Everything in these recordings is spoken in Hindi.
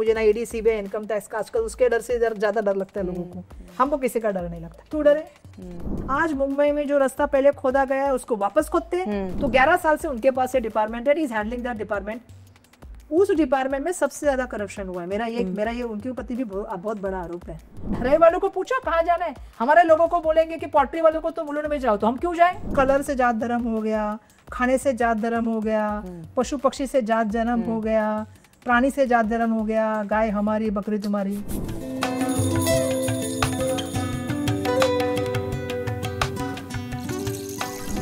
मुझे ना ईडी सीबीआई इनकम टैक्स का, आजकल उसके डर से ज्यादा डर लगता है लोगों को, हमको किसी का डर नहीं लगता। क्यों डरे? आज मुंबई में जो रास्ता पहले खोदा गया है उसको वापस खोदते हैं, तो 11 साल से उनके पास ये डिपार्टमेंट है, इज हैंडलिंग दैट डिपार्टमेंट। उस डिपार्टमेंट में सबसे ज्यादा करप्शन हुआ है। मेरा ये उनके प्रति भी बहुत बड़ा आरोप है। रहे वालों को पूछा कहाँ जाना है, हमारे लोगों को बोलेंगे कि पॉल्ट्री वालों को तो मुलुंड में जाओ, तो हम क्यों जाएं? कलर से जात धर्म हो गया, खाने से जात धर्म हो गया, पशु पक्षी से जात जन्म हो गया, प्राणी से जात धर्म हो गया, गाय हमारी बकरी तुम्हारी।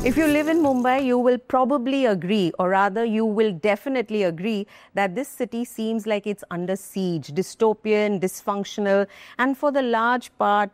If you live in Mumbai, you will probably agree, or rather you will definitely agree, that this city seems like it's under siege, dystopian, dysfunctional, and for the large part,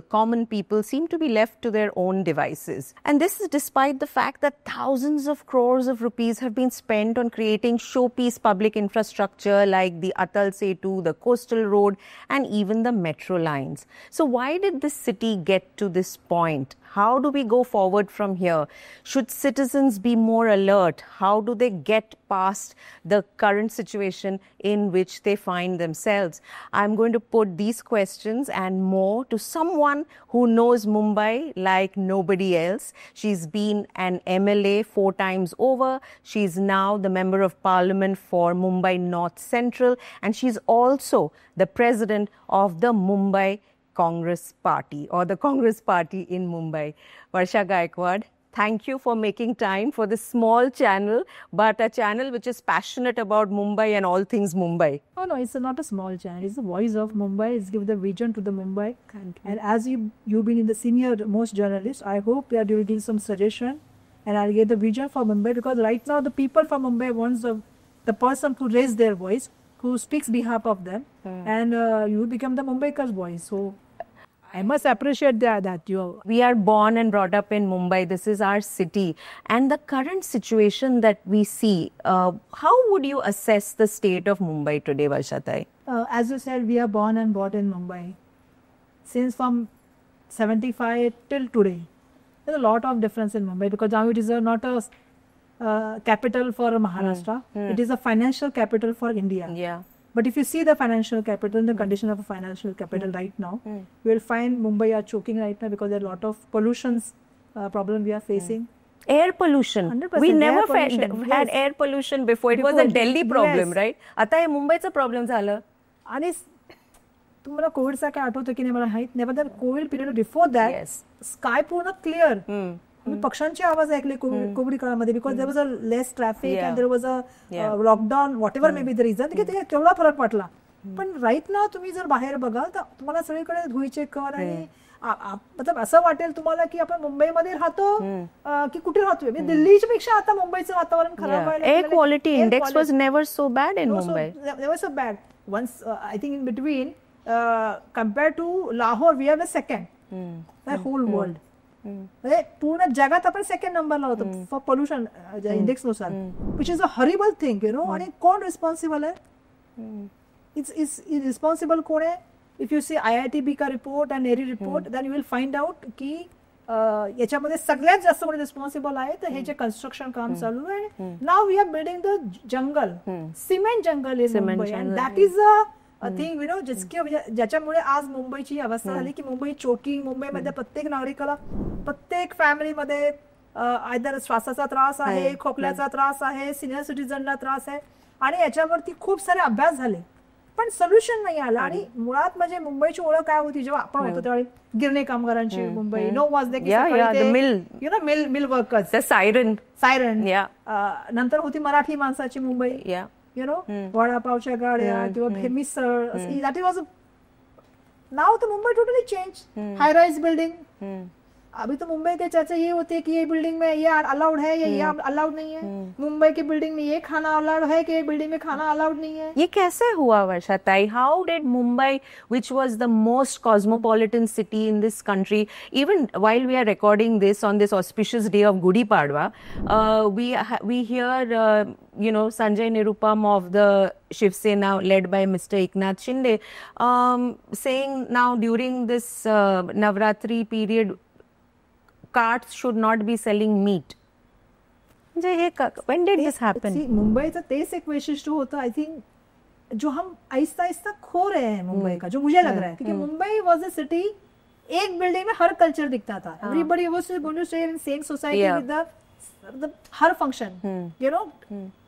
common people seem to be left to their own devices. And this is despite the fact that thousands of crores of rupees have been spent on creating showpiece public infrastructure like the Atal Setu, the coastal road, and even the metro lines. So why did this city get to this point? How do we go forward from here? Should citizens be more alert? How do they get past the current situation in which they find themselves? I'm going to put these questions and more to someone who knows Mumbai like nobody else. She's been an MLA 4 times over. She's now the Member of Parliament for Mumbai North Central, and she's also the president of the Mumbai Congress Party, or the Congress Party in Mumbai. Varsha Gaikwad, thank you for making time for this small channel, but a channel which is passionate about Mumbai and all things Mumbai. Oh no, it's not a small channel. It's the voice of Mumbai. It's give the vision to the Mumbai. And as you've been in the senior most journalist, I hope that you'll give some suggestion and I'll get the vision for Mumbai, because right now the people from Mumbai wants the person who raise their voice, who speaks behalf of them, and you become the Mumbaiker's voice. So I must appreciate that you. We are born and brought up in Mumbai. This is our city. And the current situation that we see, how would you assess the state of Mumbai today, Varshatai? As you said, we are born and brought in Mumbai. Since from 75 till today, there's a lot of difference in Mumbai, because now it is not a capital for Maharashtra. It is a financial capital for India. Yeah. But if you see the financial capital, the condition of a financial capital right now, you will find Mumbai are choking right now because there are a lot of pollutions problem we are facing. Air pollution. 100%. We never Yes. had air pollution before. It was a Delhi problem, right? आता हे मुंबईचा प्रॉब्लेम झालं. आणि तुम्हाला कोविडचा काय आठवतं की नाही मला माहित नाही, पण Covid period before that sky पूर्ण क्लिअर. मी पक्ष्यांचे आवाज ऐकले कोविड काळामध्ये, because there was a less traffic and there was a lockdown, whatever may be the reason, की तेवढा फरक पडला. पण राईट नाव तुम्ही जर बाहेर बघाल तर तुम्हाला सगळीकडे धुळीचे कर आणि मतलब असं वाटेल तुम्हाला की आपण मुंबईमध्ये राहतो की कुठे राहतोय. दिल्लीच्या पेक्षा आता मुंबईचं वातावरण खराब व्हायला. Air quality index was never so bad in Mumbai. Never so bad. Once I think in between compared to Lahore, we are the second the whole world. म्हणजे पूर्ण जगात आपण सेकंड नंबरला होतो फॉर पोल्युशन इंडेक्स नुसार, which is a horrible thing, you know. आणि कोण रिस्पॉन्सिबल आहे? इट्स रिस्पॉन्सिबल कोण आहे? इफ यू सी IITB का report and NEERI report, then you will find out की याच्यामध्ये सगळ्यात जास्त कोणी रिस्पॉन्सिबल आहे तर हे जे कन्स्ट्रक्शन काम चालू आहे. नाव we are building the jungle, cement jungle in Mumbai, and that is a thing, you know, ज्याच्यामुळे आज मुंबईची अवस्था झाली की मुंबई चोकिंग. मुंबईमध्ये प्रत्येक नागरिकाला, प्रत्येक फॅमिलीमध्ये आयदर श्वासाचा त्रास आहे, खोकल्याचा त्रास आहे, सिनियर सिटीजनला त्रास आहे, आणि याच्यावरती खूप सारे अभ्यास झाले पण सोल्युशन नाही आलं. आणि मुळात म्हणजे मुंबईची ओळख काय होती जेव्हा आपण होतो त्यावेळी? गिरणी कामगारांची Mumbai. No was they you know mill workers, siren. नंतर होती मराठी माणसाची मुंबई, यु नो, वडापावच्या गाड्या किंवा misal. That was. Now the Mumbai totally change. High rise building. अभी तो मुंबई के चर्चा ये होती है कि ये बिल्डिंग में ये अलाउड है या ये अलाउड नहीं है. मुंबई की बिल्डिंग में ये खाना अलाउड है कि ये बिल्डिंग में खाना अलाउड नहीं है. ये कैसे हुआ Varshatai? How did Mumbai, which was the most cosmopolitan city in this country, even while we are recording this on this auspicious day of Gudi Padwa, we hear you know, Sanjay Nirupam of the Shiv Sena led by Mr. Eknath Shinde saying now during this Navratri period carts should not be selling meat. When did this happen? मुंबईचं तेच एक वैशिष्ट्य होतं. आय थिंक जो हम आहिस्ता आहिस्ता खो रहे हैं मुंबई का, जो मुझे लग रहा है, क्योंकि मुंबई वाज अ सिटी, एक बिल्डिंग में हर कल्चर दिखता था, everybody was going to stay in same society with the मतलब हर फंक्शन, यू नो,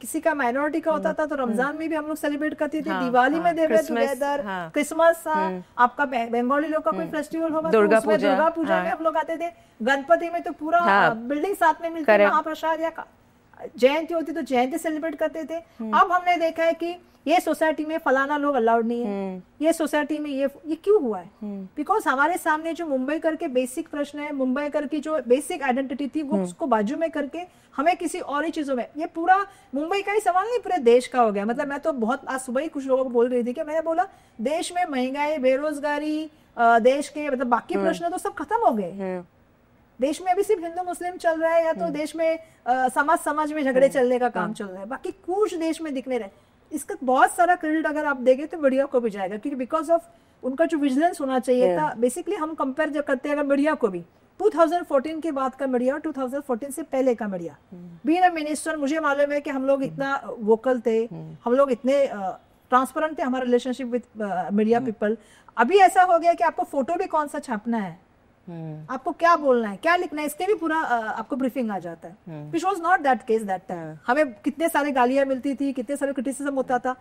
किसी का माइनॉरिटी का होता था तो रमजान में भी हम लोग सेलिब्रेट करते थे, दिवाली में दे वे टुगेदर, क्रिसमस, आपका बंगाली लोग का कोई फेस्टिवल होगा तो उसमें दुर्गा पूजा में हम लोग आते थे, गणपति में तो पूरा बिल्डिंग साथ में मिलती थी, महाप्रसाद या जयंती होती तो जयंती सेलिब्रेट करते थे। अब हमने देखा है कि ये सोसाइटी में फलाना लोग अलाउड नहीं है, ये सोसाइटी में ये क्यों हुआ है? बिकॉज हमारे सामने जो मुंबई करके बेसिक प्रश्न है, मुंबई करके जो बेसिक आइडेंटिटी थी वो उसको बाजू में करके हमें किसी और ही चीजों में, ये पूरा मुंबई का ही सवाल नहीं, पूरे देश का हो गया। मतलब मैं तो बहुत आज सुबह ही कुछ लोगों को बोल रही थी कि मैंने बोला देश में महंगाई, बेरोजगारी, देश के मतलब बाकी प्रश्न तो सब खत्म हो गए। देश में अभी सिर्फ हिंदू मुस्लिम चल रहा है, या तो देश में समाज में झगड़े चलने का काम चल रहा है, बाकी कुछ देश में दिखने रहे। इसका बहुत सारा क्रेडिट अगर आप देंगे तो मीडिया को भी जाएगा, क्योंकि बिकॉज ऑफ उनका जो विजिलेंस होना चाहिए था। बेसिकली हम कंपेयर जो करते हैं अगर मीडिया को भी, 2014 के बाद का मीडिया और 2014 से पहले का मीडिया, बीइंग अ मिनिस्टर मुझे मालूम है कि हम लोग इतना वोकल थे, हम लोग इतने ट्रांसपेरेंट थे हमारा रिलेशनशिप विद मीडिया पीपल। अभी ऐसा हो गया कि आपको फोटो भी कौन सा छापना है, आपको क्या बोलना है, क्या लिखना है, इसके भी पूरा आपको ब्रीफिंग आ जाता है, which was not that case that time. हमें कितने सारे गालियां मिलती थी, कितने सारे क्रिटिसिज्म होता था।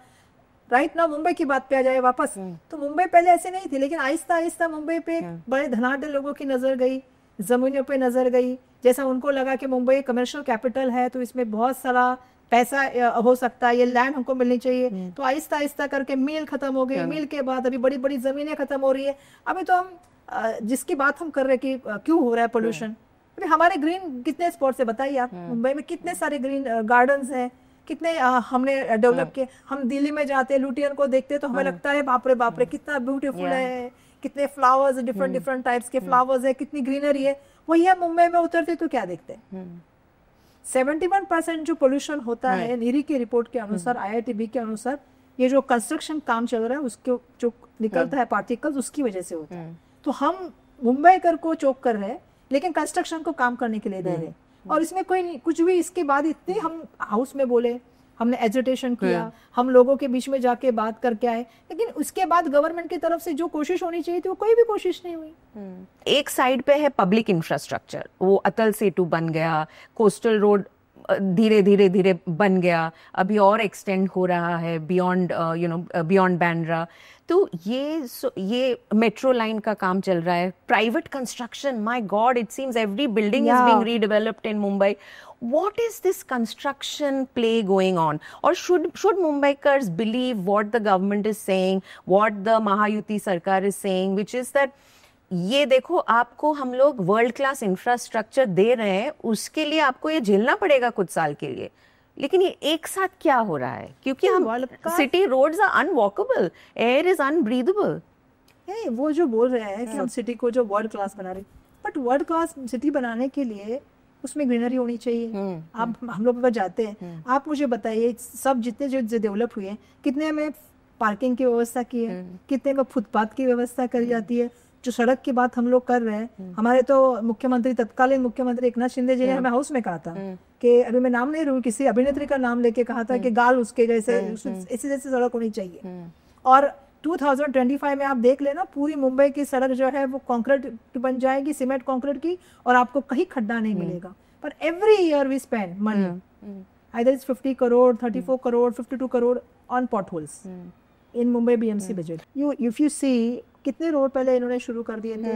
राइट ना, मुंबई की बात पे आ जाए वापस, तो मुंबई पहले ऐसे नहीं थी, लेकिन आहिस्ता आहिस्ता मुंबई पे बड़े धनाढ़ लोगों की नजर गई, जमीनों पे नजर गई, जैसा उनको लगा कि मुंबई कमर्शियल कैपिटल है तो इसमें बहुत सारा पैसा हो सकता है, ये लैंड हमको मिलनी चाहिए। तो आहिस्ता आहिस्ता करके मील खत्म हो गई, मील के बाद अभी बड़ी बड़ी जमीनें खत्म हो रही है। अभी तो हम जिसकी बात हम कर रहे हैं कि क्यों हो रहा है पोल्यूशन, अभी हमारे ग्रीन कितने स्पॉट्स है बताइए आप, मुंबई में कितने सारे ग्रीन गार्डन्स हैं, कितने हमने डेवलप किए। हम दिल्ली में जाते हैं, लुटियन को देखते हैं तो हमें लगता है बाप रे कितना ब्यूटीफुल है, कितने फ्लावर्स, डिफरेंट टाइप्स के फ्लावर्स है, कितनी ग्रीनरी है। वही हम मुंबई में उतरते तो क्या देखते हैं, 71% जो पोल्यूशन होता है नीरी की रिपोर्ट के अनुसार, IITB के अनुसार, ये जो कंस्ट्रक्शन काम चल रहा है उसके जो निकलता है पार्टिकल्स उसकी वजह से होता है। तो हम मुंबई कर को चोक कर रहे हैं, लेकिन कंस्ट्रक्शन को काम करने के लिए दे रहे हैं, और इसमें कोई नहीं कुछ भी। इसके बाद इतने हम हाउस में बोले, हमने एजिटेशन किया, हम लोगों के बीच में जाके बात करके आए, लेकिन उसके बाद गवर्नमेंट की तरफ से जो कोशिश होनी चाहिए थी वो कोई भी कोशिश नहीं हुई। एक साइड पे है पब्लिक इंफ्रास्ट्रक्चर, वो अटल सेतु बन गया, कोस्टल रोड धीरे धीरे बन गया, अभी और एक्सटेंड हो रहा है बियॉन्ड बियॉन्ड बांद्रा। तो ये मेट्रो लाइन का काम चल रहा है, private construction, my God, it seems every building is being redeveloped in Mumbai. What is this construction play going on? Or should Mumbaikars believe what the government is saying, what the Mahayuti Sarkar is saying, which is that ये देखो आपको हम लोग वर्ल्ड क्लास इंफ्रास्ट्रक्चर दे रहे हैं, उसके लिए आपको ये झेलना पड़ेगा कुछ साल के लिए, लेकिन ये एक साथ क्या हो रहा है? क्योंकि हम city roads are unwalkable, air is unbreathable. वो जो बोल रहे हैं कि हम सिटी को जो वर्ल्ड क्लास बना रहे, बट वर्ल्ड क्लास सिटी बनाने के लिए उसमें ग्रीनरी होनी चाहिए। आप हम लोग पर जाते हैं, आप मुझे बताइए सब जितने जो डेवलप हुए हैं, कितने में पार्किंग की व्यवस्था की है, कितने में फुटपाथ की व्यवस्था करी जाती है। जो सड़क की बात हम लोग कर रहे हैं, हमारे तो मुख्यमंत्री, तत्कालीन मुख्यमंत्री एकनाथ शिंदे जी ने हमें हाउस में कहा था कि अभी मैं नाम नहीं लूँ, किसी अभिनेत्री का नाम लेके कहा था कि गाल उसके जैसे ऐसी जैसी सड़क होनी चाहिए। और 2025 में आप देख लेना, पूरी मुंबई की सड़क जो है वो कंक्रीट की बन जाएगी, सीमेंट कंक्रीट की, और आपको कहीं खड्डा नहीं मिलेगा। पर every year we spend money, either it's 50 crore, 34 crore, 52 crore on potholes in Mumbai BMC budget. If you see कितने रोड पहले इन्होंने शुरू कर दिए थे,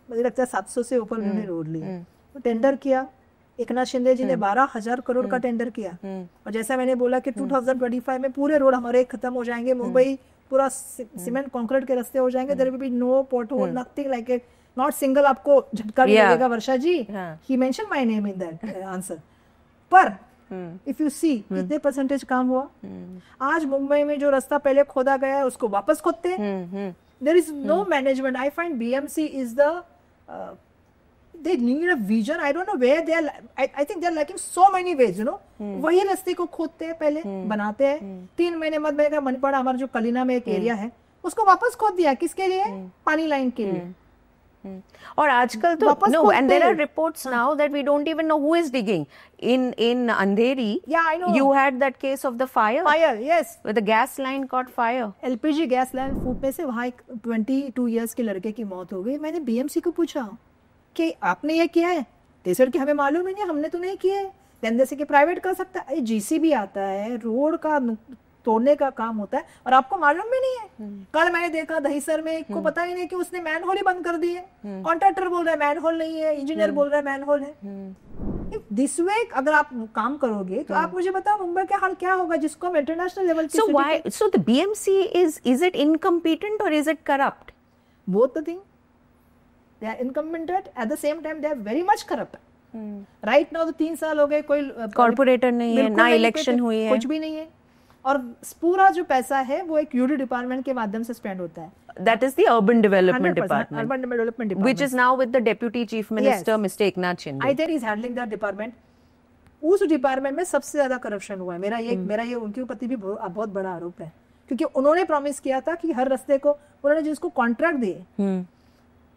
मुझे लगता है 700 से ऊपर इन्होंने रोड लिए। तो टेंडर किया, एकनाथ शिंदे जी ने 12,000 करोड़ का टेंडर किया, और जैसा मैंने बोला कि 2025 में पूरे रोड हमारे खत्म हो जाएंगे, मुंबई पूरा सीमेंट कंक्रीट के रास्ते हो जाएंगे, there will be no pothole, nothing like it, not single. आपको झटका भी लगेगा Varsha ji, he mention my name in that answer. पर इफ यू सी कितने परसेंटेज काम हुआ? आज मुंबई में जो रास्ता पहले खोदा गया है उसको वापस खोदते हैं। There is no management. I find BMC is the they need a vision. I don't know where they are. I think they are lacking so many ways, you know. वही रास्ते को खोदते हैं पहले, बनाते हैं, 3 महीने मत बनेगा। मनपाड़ा हमारा जो कलीना में एक एरिया है उसको वापस खोद दिया, किसके लिए? पानी लाइन के लिए। और आजकल तो no, and there are reports now that we don't even know who is digging. In Andheri, yeah, I know. You had that case of the fire. Fire, yes. Where the gas line caught fire. LPG gas line फूटने से वहाँ एक 22 इयर्स के लड़के की मौत हो गई. मैंने BMC को पूछा कि आपने ये किया है? they said कि हमें मालूम ही नहीं, हमने तो नहीं किया है. then they said कि प्राइवेट कर सकता है. GCB आता है, रोड का तोड़ने का काम होता है और आपको मालूम भी नहीं है. कल मैंने देखा दहीसर में एक को पता ही नहीं कि उसने मैन होल ही बंद कर दी है. कॉन्ट्रैक्टर बोल रहा है मैन होल नहीं है, इंजीनियर बोल रहा है मैन होल है. दिस वे अगर आप काम करोगे तो आप मुझे बताओ मुंबई का हाल क्या होगा, जिसको हम इंटरनेशनल लेवल की. So the BMC is it incompetent or is it corrupt? Both the thing. They are incompetent at the same time they are very much corrupt. Right now तो 3 साल हो गए, कोई कॉर्पोरेटर नहीं है, ना इलेक्शन हुई है, कुछ भी नहीं है. और पूरा जो पैसा है वो एक यूडी डिपार्टमेंट के माध्यम से स्पेंड होता है. That is the urban development department. Urban development department, which is now with the deputy chief minister, Mr. Eknath Shinde. I think he is handling that department. उस डिपार्टमेंट में सबसे ज्यादा करप्शन हुआ है. मेरा ये उनके प्रति भी बहुत बड़ा आरोप है, क्योंकि उन्होंने प्रॉमिस किया था कि हर रास्ते को उन्होंने जिसको कॉन्ट्रैक्ट दिए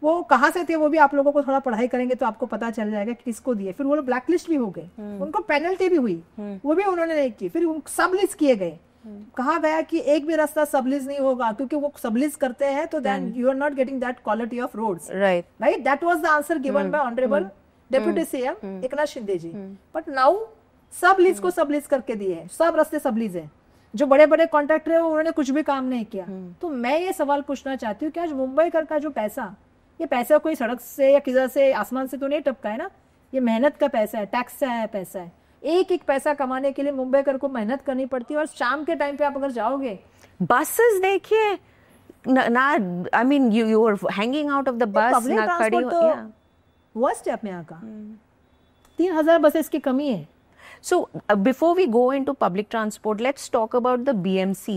वो कहाँ से थे वो भी आप लोगों को थोड़ा पढ़ाई करेंगे तो आपको पता चल जाएगा कि किसको दिए. फिर वो लोग ब्लैकलिस्ट भी हो गए, उनको पेनल्टी भी हुई, वो भी उन्होंने नहीं की. फिर सब लिस्ट किए गए. कहा गया कि एक भी रास्ता सबलीज नहीं होगा, क्योंकि वो सबलीज करते हैं तो then you are not getting that quality of roads. Right, that was the answer given by honourable deputy CM Eknath Shinde ji. But now sublease को सब लीज करके दिए हैं, सब रास्ते सब लीज है. जो बड़े बड़े कॉन्ट्रैक्टर है उन्होंने कुछ भी काम नहीं किया. तो मैं ये सवाल पूछना चाहती हूँ कि आज मुंबई कर का जो पैसा, ये पैसा कोई सड़क से या किधर से आसमान से तो नहीं टपका है ना, ये मेहनत का पैसा है, टैक्स से आया पैसा है. एक एक पैसा कमाने के लिए मुंबईकर को मेहनत करनी पड़ती है. और शाम के टाइम पे आप अगर जाओगे, बसेस देखिए ना, I mean you are hanging out of the bus ना, खड़ी हो. वर्स्ट है अपने यहाँ का. 3000 बसेस की कमी है. So before we go into public transport, let's talk about the BMC.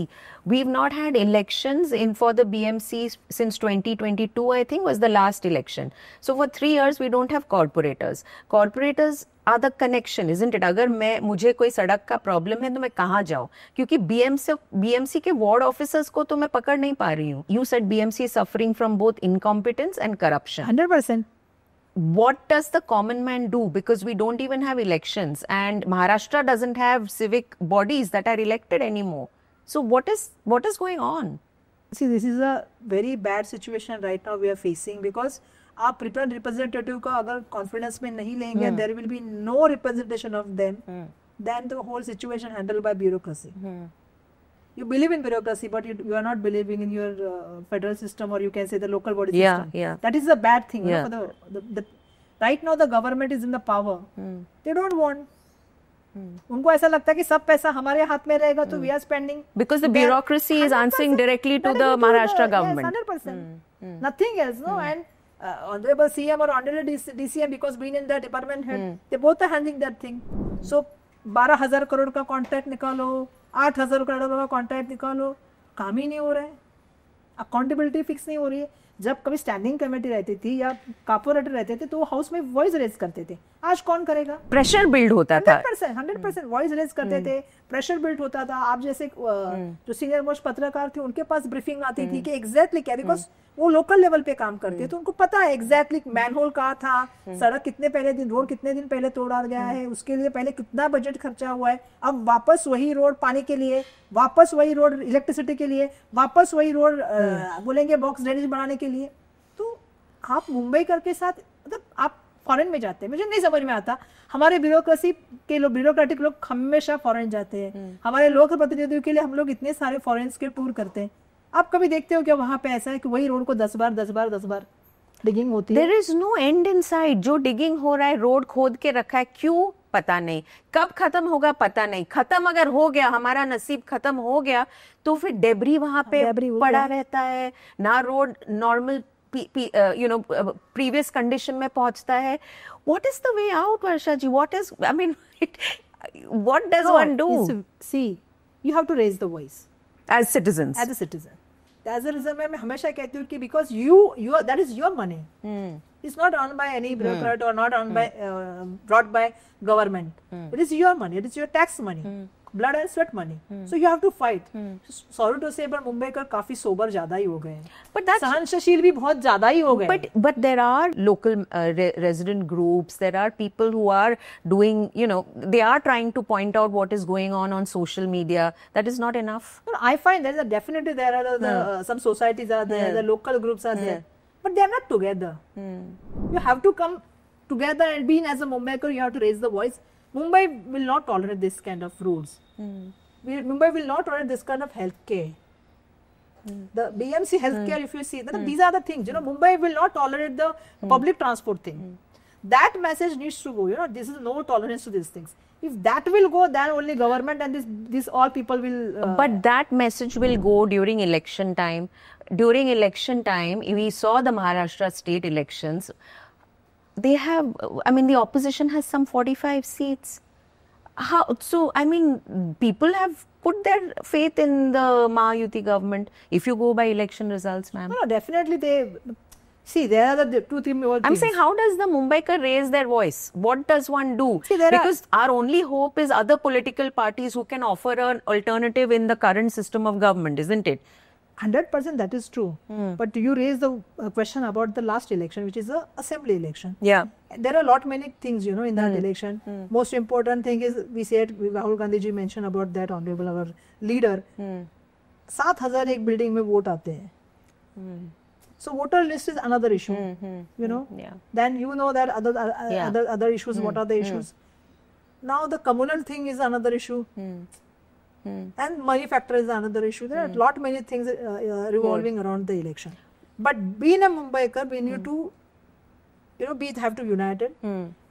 We've not had elections for the BMC since 2022, I think was the last election. So for 3 years we don't have corporators. Corporators are the connection, isn't it? अगर मुझे कोई सड़क का प्रॉब्लम है तो मैं कहाँ जाऊँ, क्योंकि BMC के वार्ड ऑफिसर्स को तो मैं पकड़ नहीं पा रही हूँ. You said BMC is suffering from both incompetence and corruption. 100%. What does the common man do? Because we don't even have elections and Maharashtra doesn't have civic bodies that are elected anymore. So what is going on? See, this is a very bad situation right now we are facing, because आप प्रिपेयर रिप्रेजेंटेटिव का अगर कॉन्फिडेंस में नहीं लेंगे, there will be no representation of them, then the whole situation handled by bureaucracy. You believe in bureaucracy, but you are not believing in your federal system, or you can say the local body system. Yeah. That is a bad thing. You know, for the right now the government is in the power. They don't want. उनको ऐसा लगता है कि सब पैसा हमारे हाथ में रहेगा तो we are spending. Because the bureaucracy is answering directly to the Maharashtra government. Yes, 100%. Nothing else, no. And honorable CM or honorable DCM, because being in the department head, they both are handling that thing. So 12,000 crore का कॉन्ट्रैक्ट निकालो, 8,000 करोड़ का कॉन्ट्रैक्ट निकालो, काम ही नहीं हो रहा है. अकाउंटेबिलिटी फिक्स नहीं हो रही है. जब कभी स्टैंडिंग कमेटी रहती थी या कॉर्पोरेटर रहते थे तो वो हाउस में वॉइस रेज करते थे. आज कौन करेगा? प्रेशर बिल्ड होता था. 100% वॉइस रेज करते थे, प्रेशर बिल्ड होता था. आप जैसे जो सीनियर मोस्ट पत्रकार थे उनके पास ब्रीफिंग आती थी कि एग्जैक्टली क्या, बिकॉज वो लोकल लेवल पे काम करते हैं तो उनको पता है एग्जैक्टली मैनहोल कहाँ था, सड़क कितने पहले दिन, रोड कितने दिन पहले तोड़ा गया है, उसके लिए पहले कितना बजट खर्चा हुआ है, अब वापस वही रोड पानी के लिए, वापस वही रोड इलेक्ट्रिसिटी के लिए, वापस वही रोड बोलेंगे बॉक्स ड्रेनेज बनाने के लिए. तो आप मुंबई करके साथ, मतलब आप फॉरेन में जाते हैं, मुझे नहीं समझ में आता. हमारे ब्यूरोक्रेसी के लोग, ब्यूरोक्रेटिक लोग हमेशा फॉरेन जाते हैं. हमारे लोक प्रतिनिधियों के लिए हम लोग इतने सारे फॉरेन के टूर करते हैं. आप कभी देखते हो क्या वहां पे ऐसा है कि वही रोड को 10 बार डिगिंग होती है? There is no end in sight. जो डिगिंग हो रहा है, रोड खोद के रखा है, क्यों पता नहीं, कब खत्म होगा पता नहीं. खत्म अगर हो गया, हमारा नसीब खत्म हो गया, तो फिर डेब्री वहां पे पड़ा रहता है ना, रोड नॉर्मल प्रीवियस कंडीशन में पहुंचता है. What is the way out, Varsha ji? What does one do? See, you have to raise the voice as citizens. As a citizen. As a reason मैं हमेशा कहती हूँ कि because you that is your money. It's not owned by any bureaucrat or not owned by brought by government. It is your money. It is your tax money. blood and sweat money. So you have to fight. Sorry to say, but Mumbai का काफी सोबर ज्यादा ही हो गए हैं. But that's सहनशील भी बहुत ज्यादा ही हो गए. But there are local resident groups. There are people who are doing, you know, they are trying to point out what is going on social media. That is not enough. No, I find definitely there are some societies are there, the local groups are there, but they are not together. You have to come together, and being as a Mumbaiker, you have to raise the voice. Mumbai will not tolerate this kind of rules. Mumbai will not tolerate this kind of healthcare. The BMC healthcare, if you see, these are the things. You know, Mumbai will not tolerate the public transport thing. That message needs to go. You know, this is no tolerance to these things. If that will go, then only government and this all people will. But that message will go during election time. During election time, we saw the Maharashtra state elections. They have, I mean, the opposition has some 45 seats. How? So, I mean, people have put their faith in the Mahayuti government. If you go by election results, ma'am. No, definitely they. See, there are the 2-3 more things. I'm saying, how does the Mumbaiker raise their voice? What does one do? See, because our only hope is other political parties who can offer an alternative in the current system of government, isn't it? 100% that is true. But you raise the question about the last election, which is the assembly election. Yeah. There are a lot many things, you know, in that election. Most important thing is, we said, Rahul Gandhi ji mentioned about that, honorable our leader. 7,000 एक building में vote आते हैं. So voter list is another issue, you know. Then you know that other issues. What are the issues? Now the communal thing is another issue. And money factor is another issue. There are a lot many things revolving around the election. But being a Mumbaiker, we need to, you know, we have to united.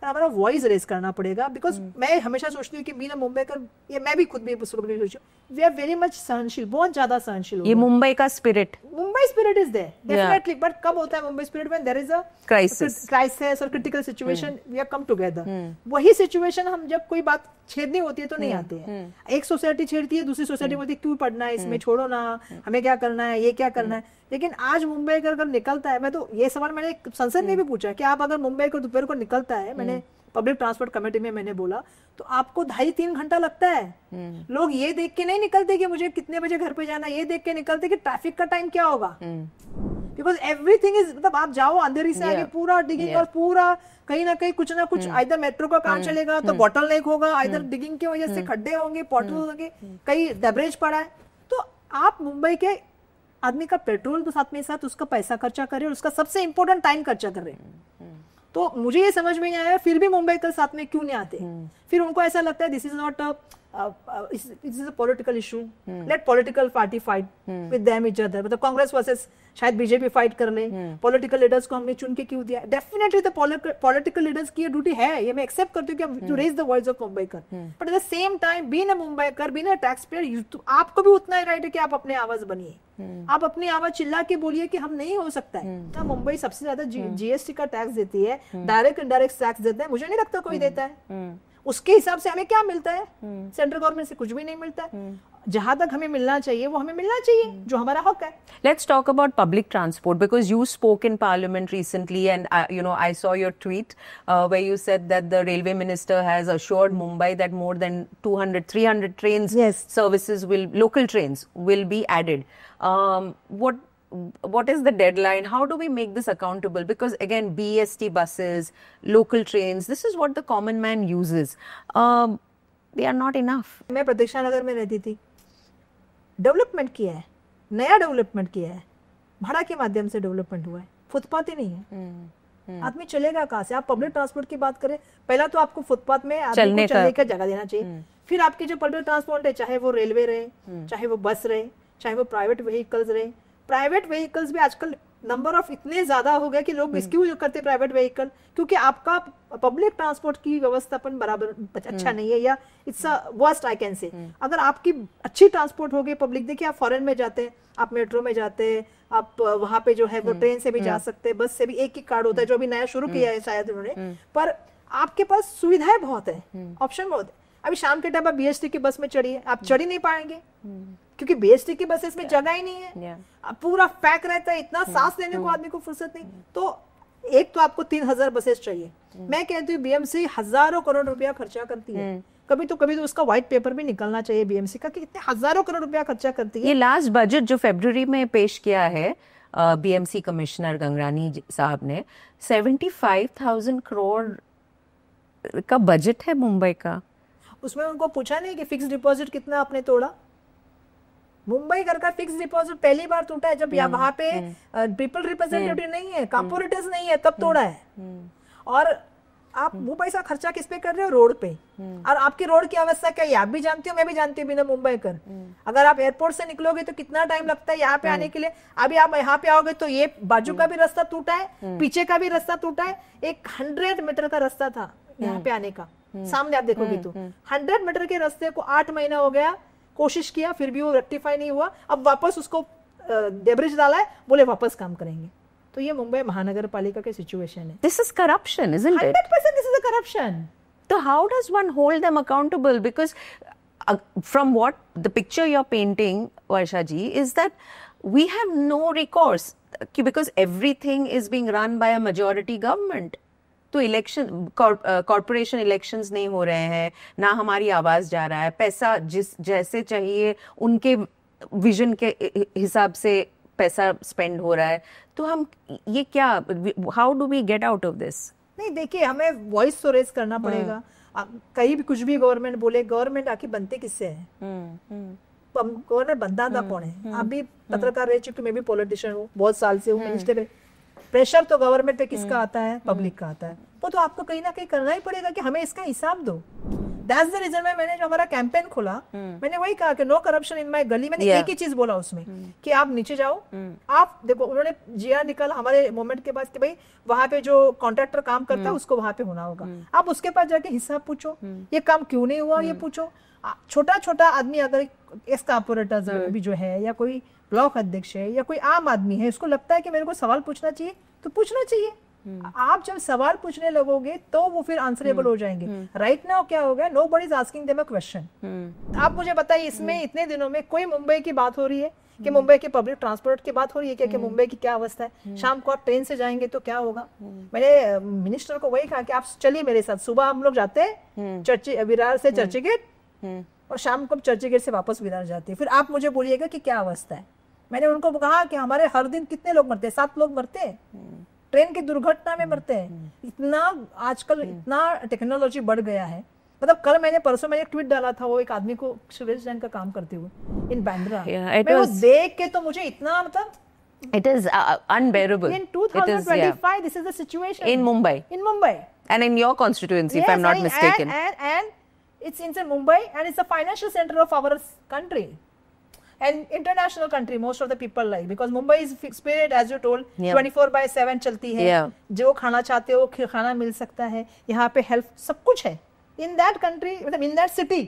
हमारा वॉइस रेज करना पड़ेगा. बिकॉज मैं हमेशा सोचती हूँ कि बीना मुंबईकर, ये मैं भी खुद भी सोचती हूँ, वी आर वेरी मच सहनशील, बहुत ज्यादा सहनशील. ये मुंबई का spirit, Mumbai spirit is there definitely. But कब होता है Mumbai spirit? When there is a crisis और critical situation, we are come together. वही सिचुएशन हम जब कोई बात छेदनी होती है तो नहीं आते हैं. एक सोसाइटी छेड़ती है, दूसरी सोसाइटी बोलती है क्यों पढ़ना है इसमें, छोड़ो ना, हमें क्या करना है, ये क्या करना है. लेकिन आज मुंबई का अगर निकलता है, मैं तो ये सवाल मैंने संसद में भी पूछा कि आप अगर मुंबई को दोपहर को निकलता है, मैंने पब्लिक ट्रांसपोर्ट कमेटी में मैंने बोला, तो आपको 2.5-3 घंटा लगता है. लोग ये देख के नहीं निकलते कि मुझे कितने बजे घर पे जाना, ये देख के निकलते कि ट्रैफिक का टाइम क्या होगा. बिकॉज एवरीथिंग इज, मतलब आप जाओ अंधेरी से आगे पूरा डिगिंग, और पूरा कहीं ना कहीं कुछ ना कुछ, इधर मेट्रो का काम चलेगा तो बॉटल नेक होगा, इधर डिगिंग की वजह से खड्डे होंगे, पॉटल होंगे, कहीं डैमेज पड़ा है. तो आप मुंबई के आदमी का पेट्रोल तो साथ में साथ उसका पैसा खर्चा कर रहे हैं, और उसका सबसे इंपॉर्टेंट टाइम खर्चा कर रहे हैं. तो मुझे ये समझ में नहीं आया फिर भी मुंबई के साथ में क्यों नहीं आते. फिर उनको ऐसा लगता है this is not is a political issue, let political party fight with them each other. मतलब कांग्रेस वर्सेस शायद बीजेपी फाइट कर ले, पॉलिटिकल लीडर्स को हमने चुन के क्यों दिया. डेफिनेटली द पॉलिटिकल लीडर्स की ड्यूटी है, ये मैं एक्सेप्ट करती हूँ, to raise the voice of Mumbaikar. But at the same time being a Mumbaikar, being a taxpayer, आपको भी उतना ही राइट है कि आप अपने आवाज बनिए. आप अपनी आवाज चिल्ला के बोलिए कि हम नहीं हो सकता है. तो मुंबई सबसे ज्यादा जीएसटी का टैक्स देती है, डायरेक्ट इनडायरेक्ट टैक्स देता है, मुझे नहीं लगता कोई देता है. उसके हिसाब से हमें क्या मिलता है? सेंट्रल गवर्नमेंट से कुछ भी नहीं मिलता है. जहां तक हमें मिलना चाहिए वो हमें मिलना चाहिए, जो हमारा हक है. Let's talk about public transport, because you spoke in Parliament recently, and you know, I saw your tweet where you said that the railway minister has assured Mumbai that more than 200-300 trains, services local trains will be added. What is the deadline? How do we make this accountable? Because again, BEST buses, local trains, this is what the common man uses. They are not enough. मैं प्रतीक्षा नगर में रहती थी, डेवलपमेंट किया है, नया डेवलपमेंट किया है, भाड़ा के माध्यम से डेवलपमेंट हुआ है, फुटपाथ ही नहीं है. आदमी चलेगा कहाँ से? आप पब्लिक ट्रांसपोर्ट की बात करें, पहला तो आपको फुटपाथ में आदमी को चलने का जगह देना चाहिए. फिर आपके जो पब्लिक ट्रांसपोर्ट है, चाहे वो रेलवे रहे, चाहे वो बस रहे, चाहे वो प्राइवेट व्हीकल्स रहे. प्राइवेट व्हीकल्स भी आजकल नंबर ऑफ इतने ज्यादा हो गया कि लोग क्यों यूज करते प्राइवेट व्हीकल, क्योंकि आपका पब्लिक ट्रांसपोर्ट की व्यवस्थापन बराबर अच्छा नहीं है, या it's a worst I can say. अगर आपकी अच्छी ट्रांसपोर्ट हो गई पब्लिक, देखिए आप फॉरेन में जाते हैं, आप मेट्रो में जाते हैं, आप वहां पे जो है वो ट्रेन से भी जा सकते हैं, बस से भी एक ही कार्ड होता है, जो अभी नया शुरू किया है शायद उन्होंने. पर आपके पास सुविधाएं बहुत है, ऑप्शन बहुत है. अभी शाम के टाइम आप बीएसटी की बस में चढ़िए, आप चढ़ ही नहीं पाएंगे, क्योंकि बीएसटी की बसेस में जगह ही नहीं है. पूरा पैक रहता है, इतना सांस लेने को आदमी को फुर्सत नहीं. तो एक तो आपको 3,000 बसेस चाहिए. मैं कहती हूँ बीएमसी हजारों करोड़ रुपया खर्चा करती है, कभी तो उसका व्हाइट पेपर भी निकलना चाहिए बीएमसी का कि कितने हजारों करोड़ रुपया खर्चा करती है। ये लास्ट बजट जो फरवरी में पेश किया है बीएमसी कमिश्नर गंगरानी साहब ने, 75,000 करोड़ का बजट है मुंबई का। उसमें उनको पूछा नहीं कि फिक्स डिपॉजिट कितना आपने तोड़ा? मुंबई घर का फिक्स डिपॉजिट पहली बार टूटा है जब वहां पे पीपल रिप्रेजेंटेटिव नहीं है, कॉर्पोरेटर्स नहीं है, तब तोड़ा है। और आप वो पैसा खर्चा किस पे कर रहे हो? रोड पे। और आपकी रोड की अवस्था क्या है आप भी जानती हो, मैं भी जानती हूँ बिना मुंबई कर। अगर आप एयरपोर्ट से निकलोगे तो कितना टाइम लगता है यहाँ पे आने के लिए। अभी आप यहाँ पे आओगे तो ये बाजू का भी रास्ता टूटा है, पीछे का भी रास्ता टूटा है। एक 100 मीटर का रास्ता था यहाँ पे आने का, सामने आप देखोगे तो 100 मीटर के रास्ते को 8 महीना हो गया, कोशिश किया फिर भी वो रेक्टिफाई नहीं हुआ। अब वापस उसको डेब्रिज डाला है, बोले वापस काम करेंगे। तो ये मुंबई महानगर पालिका की सिचुएशन है। This is corruption, isn't it? 100% this is a corruption. So how does one hold them accountable? Because from what the picture you're painting, Varsha ji, is that we have no recourse because everything is being run by a majority government. तो इलेक्शन, कॉर्पोरेशन इलेक्शंस नहीं हो रहे हैं, ना हमारी आवाज जा रहा है, पैसा जैसे चाहिए उनके विजन के हिसाब से पैसा स्पेंड हो रहा है। तो हम ये क्या, how do we get out of this? नहीं देखिए, हमें वॉइस तो रेज करना पड़ेगा। कहीं भी कुछ भी गवर्नमेंट बोले, गवर्नमेंट आखिर बनते किससे है? गवर्नमेंट बनता था कौन है? आप भी पत्रकार रह चुके, मैं भी पॉलिटिशियन हूँ, बहुत साल से हूँ मिनिस्टर। प्रेशर तो गवर्नमेंट पे किसका आता है? पब्लिक का आता है। वो तो आपको कहीं ना कहीं करना ही पड़ेगा कि हमें इसका हिसाब दो। That's the reason मैंने जो हमारा कैंपेन खोला, मैंने वही कहा कि नो करप्शन इन माय गली। मैंने एक ही चीज बोला उसमें कि आप नीचे जाओ, आप देखो, उन्होंने जीआर निकाला हमारे मूवमेंट के बाद कि भाई वहां पे जो कॉन्ट्रैक्टर काम करता है उसको वहां पे होना होगा। आप उसके पास जाके हिसाब पूछो, ये काम क्यों नहीं हुआ ये पूछो। छोटा छोटा आदमी अगर इस कॉर्पोरेटर भी जो है, या कोई ब्लॉक अध्यक्ष है, या कोई आम आदमी है, उसको लगता है कि मेरे को सवाल पूछना चाहिए तो पूछना चाहिए। आप जब सवाल पूछने लगोगे तो वो फिर आंसरेबल हो जाएंगे। राइट नाउ क्या हो गया, nobody is asking them a question. आप मुझे बताइए, इसमें इतने दिनों में कोई मुंबई की बात हो रही है कि मुंबई के पब्लिक ट्रांसपोर्ट की बात हो रही है क्या, कि मुंबई की क्या अवस्था है? शाम को आप ट्रेन से जाएंगे तो क्या होगा? मैंने मिनिस्टर को वही कहा कि आप चलिए मेरे साथ, सुबह हम लोग जाते हैं विरार से चर्चगेट, और शाम को चर्चगेट से वापस विरार जाते हैं, फिर आप मुझे बोलिएगा कि क्या अवस्था है। मैंने उनको कहा कि हमारे हर दिन कितने लोग मरते हैं? 7 लोग मरते हैं, ट्रेन की दुर्घटना में मरते हैं। इतना आजकल इतना टेक्नोलॉजी बढ़ गया है। मतलब परसों मैंने एक ट्वीट डाला था, वो एक आदमी को सिविल लाइन का काम करते हुए इन बांद्रा, मैं वो देख के तो मुझे इतना, मतलब it is unbearable. In 2025 this is the situation in Mumbai and in your constituency, if I'm not mistaken. And it's in Mumbai, and it's a financial center of our country and international country, most of the people like, because Mumbai is spirit, as you told, 24/7 चलती है। जो खाना चाहते हो खाना मिल सकता है, यहाँ पे हेल्थ सब कुछ है। in that country, मतलब in that city,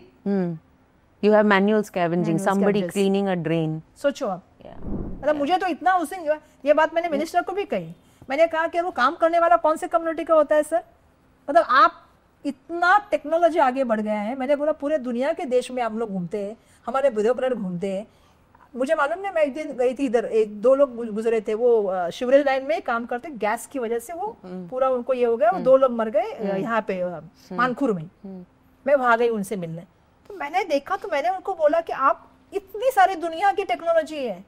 you have manual scavenging, somebody cleaning a drain. सोचो आप, मतलब मुझे तो इतना उस दिन ये बात मैंने मिनिस्टर को भी कही। मैंने कहा कि वो काम करने वाला कौन से कम्युनिटी का होता है सर? मतलब आप, इतना टेक्नोलॉजी आगे बढ़ गया है। मैंने बोला पूरे दुनिया के देश में आप लोग घूमते हैं, हमारे ब्यूरोक्रेट घूमते हैं। मुझे मालूम नहीं, मैं एक दिन गई थी इधर, 2 लोग गुजरे थे, वो शिवरेज लाइन में काम करते, गैस की वजह से वो पूरा उनको ये हो गया, वो 2 लोग मर गए यहाँ पे मानखुर में। मैं वहां गई उनसे मिलने, तो मैंने देखा, तो मैंने उनको बोला कि आप, इतनी सारी दुनिया की टेक्नोलॉजी है,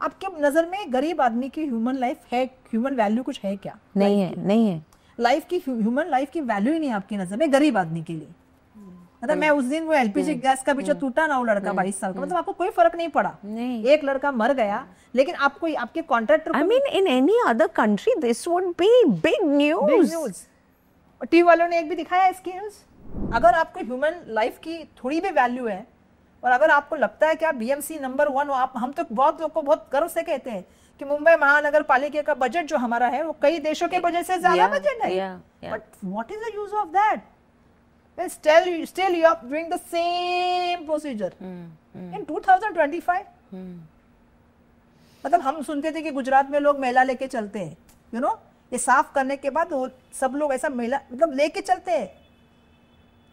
आपके नजर में गरीब आदमी की ह्यूमन लाइफ है, ह्यूमन वैल्यू कुछ है क्या? नहीं है लाइफ की, ह्यूमन लाइफ की वैल्यू ही नहीं आपकी नजर में गरीब आदमी के लिए। मतलब मैं उस दिन वो एलपीजी गैस का भी जो टूटा ना, वो लड़का 22 साल का, मतलब आपको कोई फर्क नहीं पड़ा। एक लड़का मर गया, लेकिन आपको, आपके contractor, I mean in any other country this would be big news. TV वालों ने एक भी दिखाया इसकी न्यूज। अगर आपको ह्यूमन लाइफ की थोड़ी भी वैल्यू है, और अगर आपको लगता है कि आप बीएमसी नंबर 1 हो, आप, हम तो बहुत लोग को बहुत गर्व से कहते हैं कि मुंबई महानगर पालिका का बजट जो हमारा है वो कई देशों के बजट से ज्यादा बजट है। But what is the use of that? Well, still you are doing the same procedure in 2025. मतलब हम सुनते थे कि गुजरात में लोग मेला लेके चलते हैं, you know, ये साफ करने के बाद वो सब लोग ऐसा मेला मतलब लेके चलते हैं।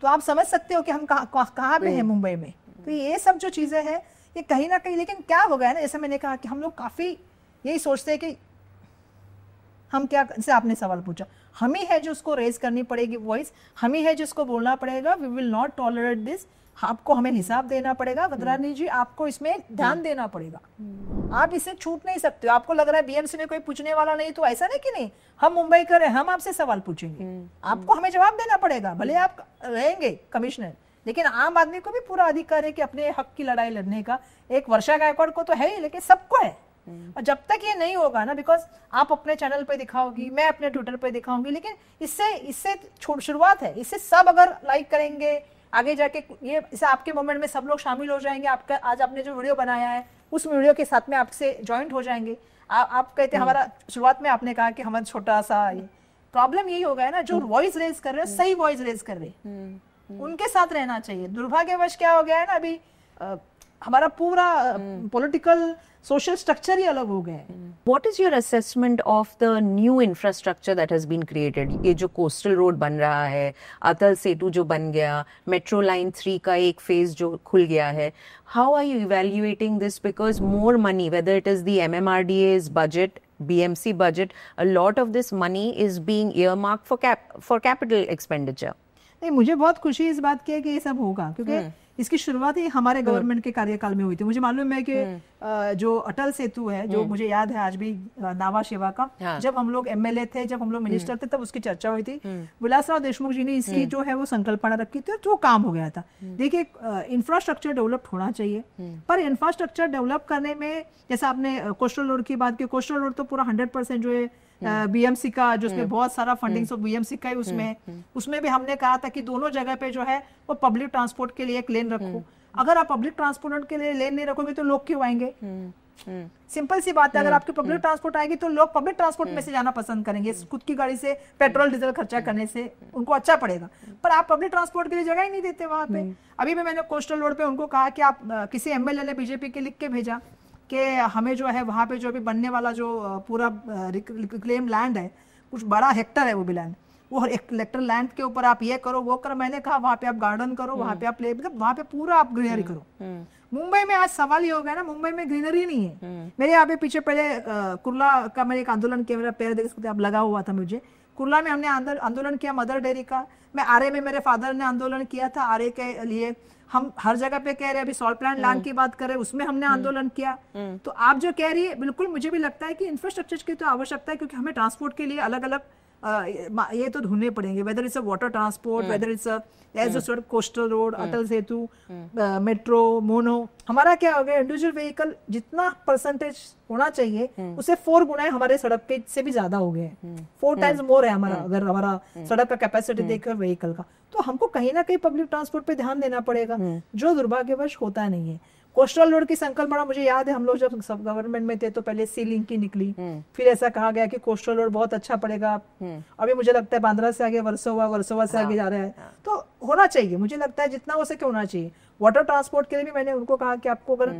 तो आप समझ सकते हो कि हम कहाँ पे हैं मुंबई में। तो ये सब जो चीजें हैं, ये कहीं ना कहीं, लेकिन क्या हो गया ना, जैसे मैंने कहा कि हम लोग काफी यही सोचते हैं कि हम क्या, जैसे आपने सवाल पूछा, हम ही है जो उसको रेज करनी पड़ेगी वॉइस, हम ही है जिसको बोलना पड़ेगा we will not tolerate this, आपको हमें हिसाब देना पड़ेगा। गदरानी जी आपको इसमें ध्यान देना पड़ेगा, आप इससे छूट नहीं सकते हो। आपको लग रहा है बीएमसी में कोई पूछने वाला नहीं, तो ऐसा नहीं कि नहीं, हम मुंबई कर रहे हैं, हम आपसे सवाल पूछेंगे, आपको हमें जवाब देना पड़ेगा। भले आप रहेंगे कमिश्नर, लेकिन आम आदमी को भी पूरा अधिकार है कि अपने हक की लड़ाई लड़ने का। एक वर्षा गायकवाड़ को तो है ही, लेकिन सबको है। और जब तक ये नहीं होगा ना, बिकॉज आप अपने चैनल पे दिखाओगी, मैं अपने ट्विटर पे दिखाऊंगी, लेकिन इससे शुरुआत है, इससे सब अगर लाइक करेंगे आगे जाके, ये इसे आपके मोमेंट में सब लोग शामिल हो जाएंगे। आपका आज आपने जो वीडियो बनाया है उस वीडियो के साथ में आपसे ज्वाइंट हो जाएंगे। आप कहते हैं हमारा, शुरुआत में आपने कहा कि हमारा छोटा सा, ये प्रॉब्लम यही हो गया है ना, जो वॉइस रेज कर रहे हैं सही वॉइस रेज कर रहे हैं, उनके साथ रहना चाहिए। दुर्भाग्यवश क्या हो गया है ना, अभी हमारा पूरा पॉलिटिकल सोशल स्ट्रक्चर ही अलग हो गया है। What is your assessment of the new infrastructure that has been created? ये जो कोस्टल रोड बन रहा है, अटल सेतु जो बन गया, मेट्रो लाइन 3 का एक फेज जो खुल गया है, how are you evaluating this? Because more money, whether it is the MMRDA's budget, BMC budget, a lot of this money is being earmarked for capital expenditure. नहीं, मुझे बहुत खुशी इस बात की है कि ये सब होगा, क्योंकि इसकी शुरुआत ही हमारे गवर्नमेंट के कार्यकाल में हुई थी। मुझे मालूम है कि जो अटल सेतु है, जो मुझे याद है आज भी, नावा शिवा का, जब हम लोग एमएलए थे, जब हम लोग मिनिस्टर थे, तब उसकी चर्चा हुई थी। विलासराव देशमुख जी ने इसकी जो है वो संकल्पना रखी थी, तो वो काम हो गया था। देखिए, इंफ्रास्ट्रक्चर डेवलप होना चाहिए, पर इंफ्रास्ट्रक्चर डेवलप करने में, जैसे आपने कोस्टल रोड की बात की, कोस्टल रोड तो पूरा 100% जो है बीएमसी का, जो उसमें बहुत सारा फंडिंग तो बीएमसी का ही उसमें भी हमने कहा था कि दोनों जगह पे जो है वो पब्लिक ट्रांसपोर्ट के लिए एक लेन रखो। अगर आप पब्लिक ट्रांसपोर्ट के लिए लेन नहीं रखोगे तो लोग क्यों आएंगे? सिंपल सी बात है, अगर आपकी पब्लिक ट्रांसपोर्ट आएगी तो लोग पब्लिक ट्रांसपोर्ट में से जाना पसंद करेंगे। खुद की गाड़ी से पेट्रोल डीजल खर्चा करने से उनको अच्छा पड़ेगा, पर आप पब्लिक ट्रांसपोर्ट के लिए जगह ही नहीं देते वहां पे। अभी भी मैंने कोस्टल रोड पे उनको कहा कि आप, किसी एमएलए ने बीजेपी के लिख के भेजा कि हमें जो है वहाँ पे जो अभी बनने वाला जो पूरा रिक्लेम लैंड है, कुछ बड़ा हेक्टर है वो भी लैंड, वो हेक्टर लैंड के ऊपर आप ये करो वो करो। मैंने कहा वहाँ पे आप गार्डन करो, वहाँ पे आप प्ले, मतलब वहाँ पे पूरा आप ग्रीनरी करो। मुंबई में आज सवाल ये हो गया ना, मुंबई में ग्रीनरी नहीं है। मेरे यहाँ पे पीछे पहले कुर्ला का मैंने एक आंदोलन किया, मेरा पैर देख सकते आप लगा हुआ था मुझे। कुर्ला में हमने आंदोलन किया मदर डेयरी का। मैं आरे में मेरे फादर ने आंदोलन किया था आरे के लिए। हम हर जगह पे कह रहे हैं, अभी सॉल्ट प्लांट लैंड की बात करें, उसमें हमने आंदोलन किया। तो आप जो कह रही है, बिल्कुल मुझे भी लगता है कि इंफ्रास्ट्रक्चर की तो आवश्यकता है, क्योंकि हमें ट्रांसपोर्ट के लिए अलग अलग ये तो ढूंढने पड़ेंगे, whether it's a water transport, whether it's as a coastal road, Atal Setu, metro, mono. हमारा क्या हो गया, इंडिविजुअल व्हीकल जितना परसेंटेज होना चाहिए उससे 4 गुना हमारे सड़क के से भी ज्यादा हो गए, 4 टाइम्स मोर है हमारा, अगर हमारा सड़क का कैपेसिटी देखकर व्हीकल का। तो हमको कहीं ना कहीं पब्लिक ट्रांसपोर्ट पे ध्यान देना पड़ेगा, जो दुर्भाग्यवश होता नहीं है। कोस्टल रोड की संकल्पना, मुझे याद है हम लोग जब सब गवर्नमेंट में थे तो पहले सी लिंक की निकली, फिर ऐसा कहा गया कि कोस्टल रोड बहुत अच्छा पड़ेगा। अभी मुझे लगता है बांद्रा से आगे वर्सोवा से आगे जा रहा है, तो होना चाहिए। मुझे लगता है जितना हो सके होना चाहिए। वाटर ट्रांसपोर्ट के लिए भी मैंने उनको कहा कि आपको अगर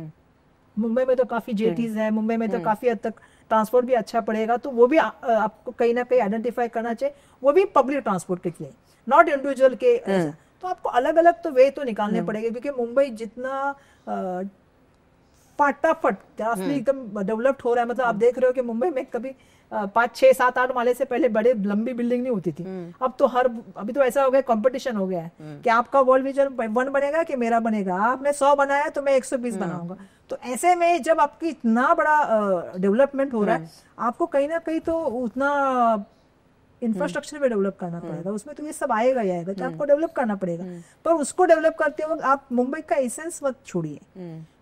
मुंबई में तो काफी जेटीज है, मुंबई में तो काफी हद तक ट्रांसपोर्ट भी अच्छा पड़ेगा, तो वो भी आपको कहीं ना कहीं आइडेंटिफाई करना चाहिए, वो भी पब्लिक ट्रांसपोर्ट के लिए, नॉट इंडिविजुअल के। तो आपको अलग अलग तो वे तो निकालने पड़ेंगे, क्योंकि मुंबई जितना फटाफट एकदम डेवलप्ड हो रहा है। मतलब आप देख रहे हो कि मुंबई में कभी 5, 6, 7, 8 माले से पहले बड़े लंबी बिल्डिंग नहीं होती थी। अब तो अभी तो ऐसा हो गया, कंपटीशन हो गया है कि आपका वर्ल्ड विजन 1 बनेगा कि मेरा बनेगा। आपने 100 बनाया तो मैं 120 बनाऊंगा। तो ऐसे में जब आपकी इतना बड़ा डेवलपमेंट हो रहा है, आपको कहीं ना कहीं तो उतना इंफ्रास्ट्रक्चर में डेवलप करना पड़ेगा। उसमें तो ये सब आएगा ही आएगा, तो आपको डेवलप करना पड़ेगा। पर उसको डेवलप करते वक्त आप मुंबई का एसेंस मत छोड़िए।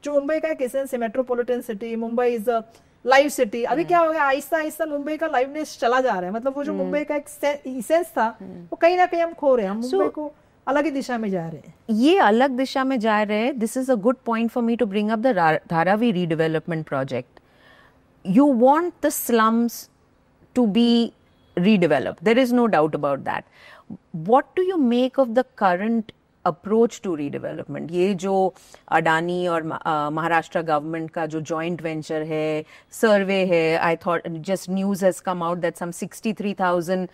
जो मुंबई का एक एसेंस है, metropolitan city, Mumbai is a live city. अभी क्या हो गया, आहिस्ता आहिस्ता मुंबई का लाइवनेस चला जा रहा है। मतलब वो जो मुंबई का एक एसेंस था, वो कहीं ना कहीं हम खो रहे हैं। हम मुंबई को अलग ही दिशा में जा रहे हैं। ये अलग दिशा में जा रहे हैं। This is a good point for me to bring up the Dharavi redevelopment project. You want the slums to be redeveloped. There is no doubt about that. What do you make of the current approach to redevelopment? ये जो अडानी और महाराष्ट्र गवर्नमेंट का जो joint venture है, सर्वे है, I thought just news has come out that some 63,000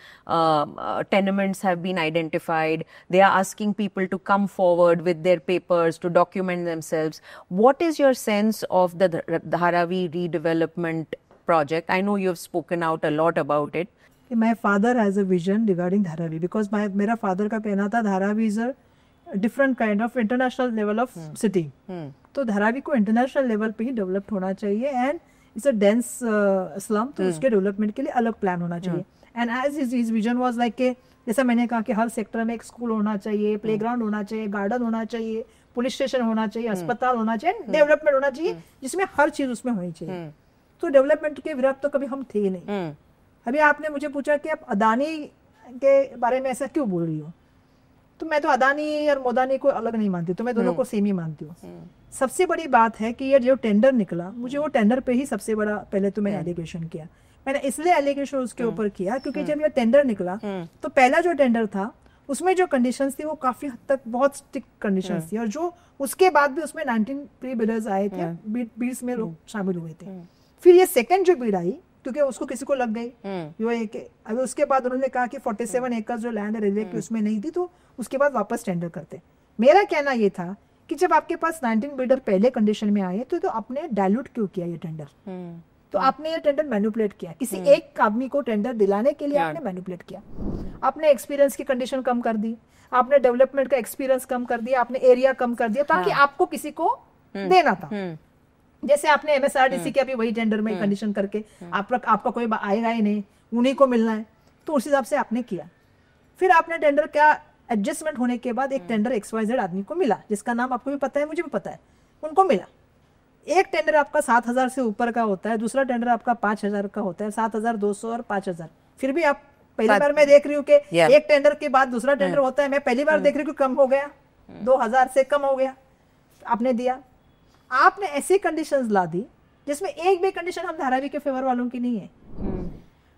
tenements have been identified. They are asking people to come forward with their papers to document themselves. What is your sense of the Dharavi redevelopment project. I know you have spoken out a lot about it. My father has a vision regarding Dharavi because मेरा father का कहना था Dharavi is a different kind of international level of city. तो धारावी को इंटरनेशनल लेवल पे ही डेवलप होना चाहिए and it's a dense slum, तो उसके डेवलपमेंट के लिए अलग प्लान होना चाहिए. And as his vision was like के जैसा मैंने कहा कि हर सेक्टर में एक स्कूल होना चाहिए, प्लेग्राउंड होना चाहिए, गार्डन होना चाहिए, पुलिस स्टेशन होना चाहिए, अस्पताल होना चाहिए, डेवलपमेंट होना चाहिए जिसमें हर चीज उसमें होनी चाहिए. तो डेवलपमेंट के विरोध तो कभी हम थे ही नहीं. अभी आपने मुझे पूछा कि आप अदानी के बारे में ऐसा क्यों बोल रही हो, तो मैं तो अदानी और मोदानी को अलग नहीं मानती, तो मैं दोनों को सेम ही मानती हूँ. सबसे बड़ी बात है कि ये जो टेंडर निकला, मुझे वो टेंडर पे ही सबसे बड़ा पहले तो मैं एलिगेशन किया. मैंने इसलिए एलिगेशन उसके ऊपर किया क्योंकि जब ये टेंडर निकला तो पहला जो टेंडर था उसमें जो कंडीशंस थी वो काफी हद तक बहुत स्ट्रिक्ट कंडीशंस थी, और जो उसके बाद भी उसमें 19 प्री बिडर्स आए थे, बीड्स में लोग शामिल हुए थे. फिर ये सेकंड जो बीड आई क्योंकि उसको किसी को लग गई जो एक, अभी उसके बाद उन्होंने कहा कि 47 एकड़ जो लैंड रेलवे की उसमें नहीं थी, तो उसके बाद वापस टेंडर करते. मेरा कहना ये था कि जब आपके पास 19 बिल्डर पहले कंडीशन में आए तो आपने डायल्यूट क्यों किया ये टेंडर. तो आपने ये टेंडर मैनिपुलेट किया, किसी एक आदमी को टेंडर दिलाने के लिए आपने मैनिपुलेट किया. आपने एक्सपीरियंस की कंडीशन कम कर दी, आपने डेवलपमेंट का एक्सपीरियंस कम कर दिया, आपने एरिया कम कर दिया ताकि आपको किसी को देना था. जैसे आपने MSRDC के अभी वही टेंडर में कंडीशन करके आपका कोई आएगा ही नहीं, उन्हीं को मिलना है, तो उस हिसाब से आपने किया. फिर आपने टेंडर क्या एडजस्टमेंट होने के बाद एक टेंडर XYZ आदमी को मिला जिसका नाम आपको भी पता है, मुझे भी पता है, उनको मिला. एक टेंडर आपका 7,000 से ऊपर का होता है, दूसरा टेंडर आपका 5,000 का होता है, 7,200 और 5,000. फिर भी आप पहली बार मैं देख रही हूँ कि एक टेंडर के बाद दूसरा टेंडर होता है, मैं पहली बार देख रही हूँ कम हो गया, 2,000 से कम हो गया, आपने दिया. आपने ऐसी कंडीशंस ला दी जिसमें एक भी कंडीशन हम धारावी के फेवर वालों की नहीं है.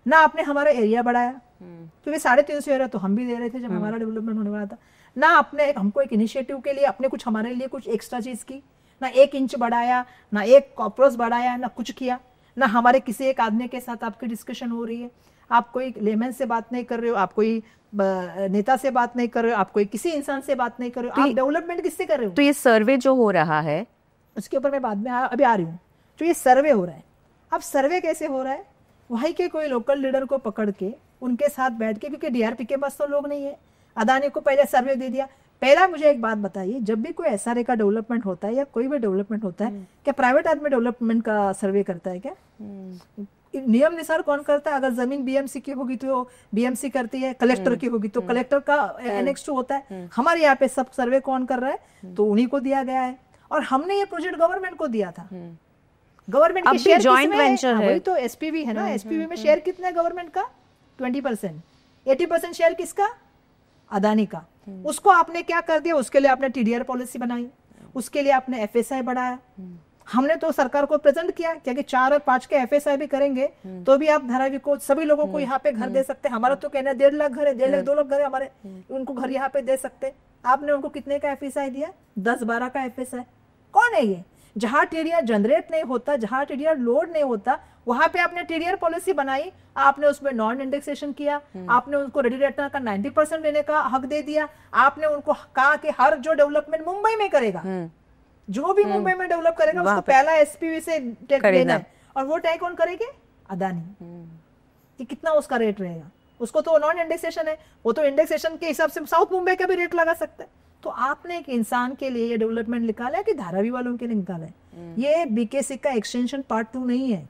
ना आपने हमारा एरिया बढ़ाया क्योंकि 350 एरिया तो हम भी दे रहे थे जब हमारा डेवलपमेंट होने वाला था. ना आपने हमको एक इनिशिएटिव के लिए अपने कुछ हमारे लिए कुछ एक्स्ट्रा चीज की, ना 1 इंच बढ़ाया, ना एक कॉर्पोरस बढ़ाया, ना कुछ किया. ना हमारे किसी एक आदमी के साथ आपकी डिस्कशन हो रही है, आप कोई लेमैन से बात नहीं कर रहे हो, आप कोई नेता से बात नहीं कर रहे हो, आप कोई किसी इंसान से बात नहीं कर रहे हो, आप डेवलपमेंट किससे कर रहे हो. तो ये सर्वे जो हो रहा है उसके ऊपर मैं बाद में अभी आ रही हूँ. जो ये सर्वे हो रहा है, अब सर्वे कैसे हो रहा है, वहीं के कोई लोकल लीडर को पकड़ के उनके साथ बैठ के, क्योंकि DRP के पास तो लोग नहीं है, अदानी को पहले सर्वे दे दिया. पहला मुझे एक बात बताइए, जब भी कोई SRA का डेवलपमेंट होता है या कोई भी डेवलपमेंट होता है, क्या प्राइवेट आदमी डेवलपमेंट का सर्वे करता है क्या? नियम निसार कौन करता है? अगर जमीन BMC की होगी तो BMC करती है, कलेक्टर की होगी तो कलेक्टर का Annex 2 होता है. हमारे यहाँ पे सब सर्वे कौन कर रहा है, तो उन्हीं को दिया गया है. और हमने ये प्रोजेक्ट गवर्नमेंट को दिया था. गवर्नमेंट के शेयर जॉइंट वेंचर है, वही तो SPV है ना. SPV में शेयर कितना है गवर्नमेंट का? 20%. 80% शेयर किसका? अदानी का. उसको आपने क्या कर दिया, उसके लिए आपने TDR पॉलिसी बनाई, उसके लिए आपने FSI बढ़ाया. हमने तो सरकार को प्रेजेंट किया क्योंकि 4 और 5 के FSI भी करेंगे तो भी आप धारावी को सभी लोगों को यहाँ पे घर दे सकते हैं. हमारा तो कहना है 1.5 लाख घर है, 1.5 लाख 2 लाख घर है हमारे, उनको घर यहाँ पे दे सकते हैं. आपने उनको कितने का FSI दिया? 10-12 का FSI. कौन है ये? जहां TDR जनरेट नहीं होता, जहां TDR लोड नहीं होता, वहां पे आपने TDR पॉलिसी बनाई, आपने उसमें नॉन इंडेक्सेशन किया, आपने उनको रेडी रेटनर का 90% लेने का हक दे दिया, आपने उनको कहा कि हर जो डेवलपमेंट मुंबई में करेगा, जो भी मुंबई में डेवलप करेगा उसको पहला SPV से टैक्स देना है. और वो टैक्स कौन करेंगे? अदानी. कि कितना उसका रेट रहेगा, उसको तो नॉन इंडेक्सेशन है, वो तो इंडेक्सेशन के हिसाब से साउथ मुंबई का भी रेट लगा सकता है. तो आपने एक इंसान के लिए ये डेवलपमेंट निकाला है कि धारावी वालों के लिए निकाला है? ये BKC का एक्सटेंशन पार्ट 2 नहीं है,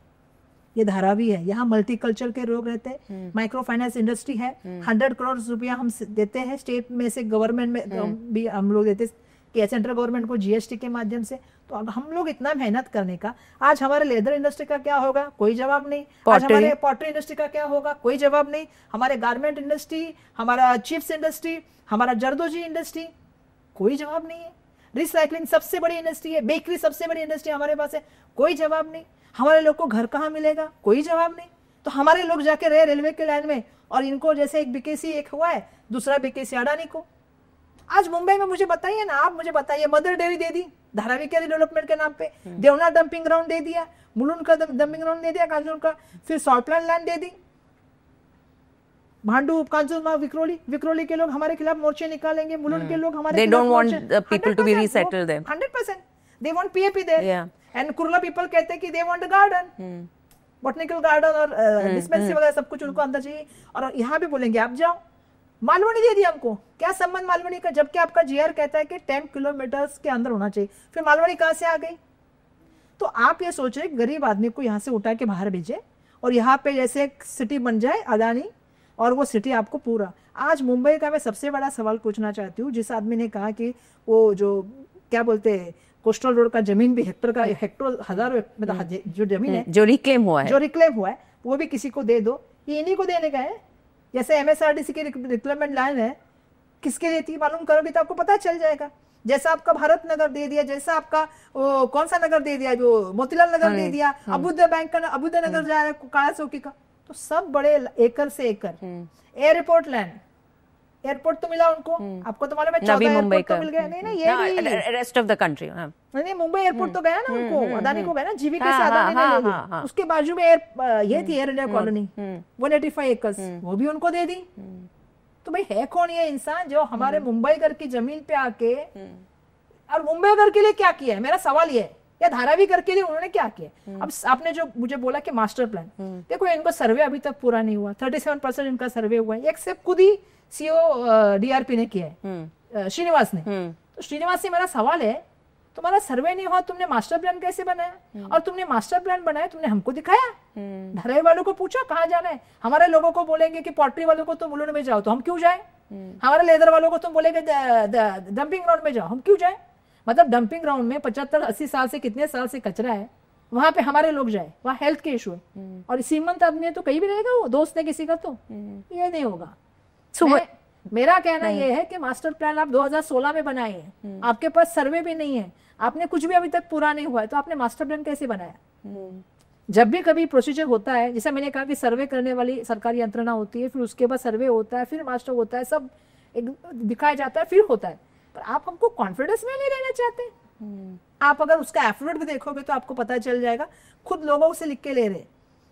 ये धारावी है. यहाँ मल्टीकल्चर के लोग रहते हैं, माइक्रो फाइनेंस इंडस्ट्री है, 100 करोड़ रुपया हम देते हैं स्टेट में से, गवर्नमेंट में भी हम लोग देते हैं सेंट्रल गवर्नमेंट को GST के माध्यम से. तो अब हम लोग इतना मेहनत करने का, आज हमारे लेदर इंडस्ट्री का क्या होगा, कोई जवाब नहीं. आज हमारे पॉटरी इंडस्ट्री का क्या होगा, कोई जवाब नहीं. हमारे गारमेंट इंडस्ट्री, हमारा चिप्स इंडस्ट्री, हमारा जरदोजी इंडस्ट्री, कोई जवाब नहीं है. रिसाइकलिंग सबसे बड़ी इंडस्ट्री है, बेकरी सबसे बड़ी इंडस्ट्री हमारे पास है, कोई जवाब नहीं. हमारे लोग को घर कहाँ मिलेगा, कोई जवाब नहीं. तो हमारे लोग जाके रहे रेलवे के लाइन में, और इनको जैसे एक BKC एक हुआ है, दूसरा BKC अडानी को. आज मुंबई में मुझे बताइए ना, आप मुझे बताइए, मदर डेयरी दे दी धारावी के डेवलपमेंट के नाम पे, देवना डंपिंग ग्राउंड दे दिया, मुलुंड का डंपिंग ग्राउंड दे दिया, कांजूर का, फिर सॉल्ट प्लांट लैंड दे दी. भांडू, कांजूर, विक्रोली के लोग हमारे खिलाफ मोर्चे निकालेंगे, मुलुंड के लोग हमारे they don't want people to be resettled there. 100% they want PAP there. And Kurla people कहते हैं कि they want a garden. Botanical garden और डिस्पेंसरी वगैरह सब कुछ उनको अंदर चाहिए, और यहाँ भी बोलेंगे आप जाओ। मालवनी दे दिया हमको, क्या संबंध मालवनी का, जबकि आपका जीआर कहता है कि 10 किलोमीटर के अंदर होना चाहिए, फिर मालवनी कहाँ से आ गई? तो आप ये सोच रहे गरीब आदमी को यहाँ से उठा के बाहर भेजे और यहाँ पे जैसे एक सिटी बन जाए अदानी, और वो सिटी आपको पूरा। आज मुंबई का मैं सबसे बड़ा सवाल पूछना चाहती हूँ, जिस आदमी ने कहा कि वो जो क्या बोलते हैं कोस्टल रोड का जमीन भी हेक्टर हजारों मतलब जो जमीन है जो रिक्लेम हुआ है वो भी किसी को दे दो, ये इन्हीं को देने का है। जैसे एमएसआरडीसी की रिक्वायरमेंट लाइन है, किसके लिए थी मालूम करो भी तो आपको पता चल जाएगा। जैसा आपका भारत नगर दे दिया, जैसा आपका कौन सा नगर दे दिया, जो मोतीलाल नगर दे दिया, अबुदय बैंक का अबुदय नगर जा रहा है काला चौकी का, तो सब बड़े एकड़ से एकड़। एयरपोर्ट लैंड, एयरपोर्ट तो मिला उनको, आपको तो मालूम है 14 एयरपोर्ट तो मिल गया। नहीं ये भी रेस्ट ऑफ द कंट्री, नहीं मुंबई एयरपोर्ट तो गया ना उनको, अदानी को गया ना, जीवीके से अदानी ने ले ली। उसके बाजू में ये थी एयर इंडिया कॉलोनी 185 एकड़, वो भी उनको दे दी। तो भाई है कौन ये इंसान जो हमारे मुंबई घर की जमीन पे आके, और मुंबई घर के लिए क्या किया है मेरा सवाल ये है, या धारावी घर के लिए उन्होंने क्या किया? अब आपने जो मुझे बोला कि मास्टर प्लान, देखो इनको सर्वे अभी तक पूरा नहीं हुआ, 37% इनका सर्वे हुआ है, एक से खुद ही सीओ डीआरपी ने किया है, श्रीनिवास ने। तो श्रीनिवास से मेरा सवाल है, तुम्हारा सर्वे नहीं हुआ, तुमने मास्टर प्लान कैसे बनाया? और तुमने मास्टर प्लान बनाया, तुमने हमको दिखाया? धारावी वालों को पूछा कहाँ जाना है? हमारे लोगों को बोलेंगे कि पॉटरी वालों को तुम उन्होंने में जाओ, तो हम क्यों जाए? हमारे लेदर वालों को तुम बोलेंगे डंपिंग ग्राउंड में जाओ, हम क्यों जाए? मतलब डंपिंग ग्राउंड में 75-80 साल से कितने साल से कचरा है, वहां पे हमारे लोग जाए, वहाँ हेल्थ के इशू है, और सीमंत आदमी है तो कहीं भी रहेगा, वो दोस्त है किसी का, तो ये नहीं होगा। मेरा कहना यह है कि मास्टर प्लान आप 2016 में बनाए हैं, आपके पास सर्वे भी नहीं है, आपने कुछ भी अभी तक पूरा नहीं हुआ है, तो आपने मास्टर प्लान कैसे बनाया? जब भी कभी प्रोसीजर होता है, जैसा मैंने कहा कि सर्वे करने वाली सरकारी यंत्रणा होती है, फिर उसके बाद सर्वे होता है, फिर मास्टर होता है, सब एक दिखाया जाता है, फिर होता है, पर आप हमको कॉन्फिडेंस में नहीं लेना चाहते। आप अगर उसका एफर्ट भी देखोगे तो आपको पता चल जाएगा, खुद लोगों से लिख के ले रहे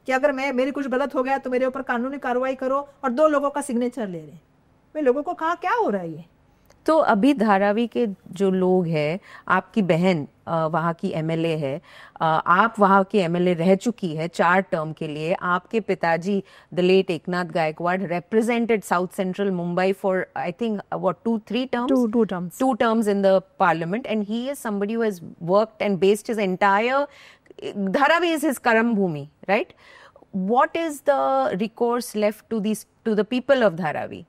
कि अगर मेरी कुछ गलत हो गया तो मेरे ऊपर कानूनी कार्रवाई करो, और 2 लोगों का सिग्नेचर ले रहे। मैं लोगों को कहा क्या हो रहा है ये? तो अभी धारावी के जो लोग हैं, आपकी बहन वहाँ की एमएलए है, आप वहाँ की एमएलए रह चुकी है 4 टर्म के लिए, आपके पिताजी the late Eknath Gaikwad represented South Central Mumbai for I think what 2-3 terms? Two terms in the parliament, and he is somebody who has worked and based his entire Dharavi is his karam bhumi, right? What is the recourse left to the people of Dharavi?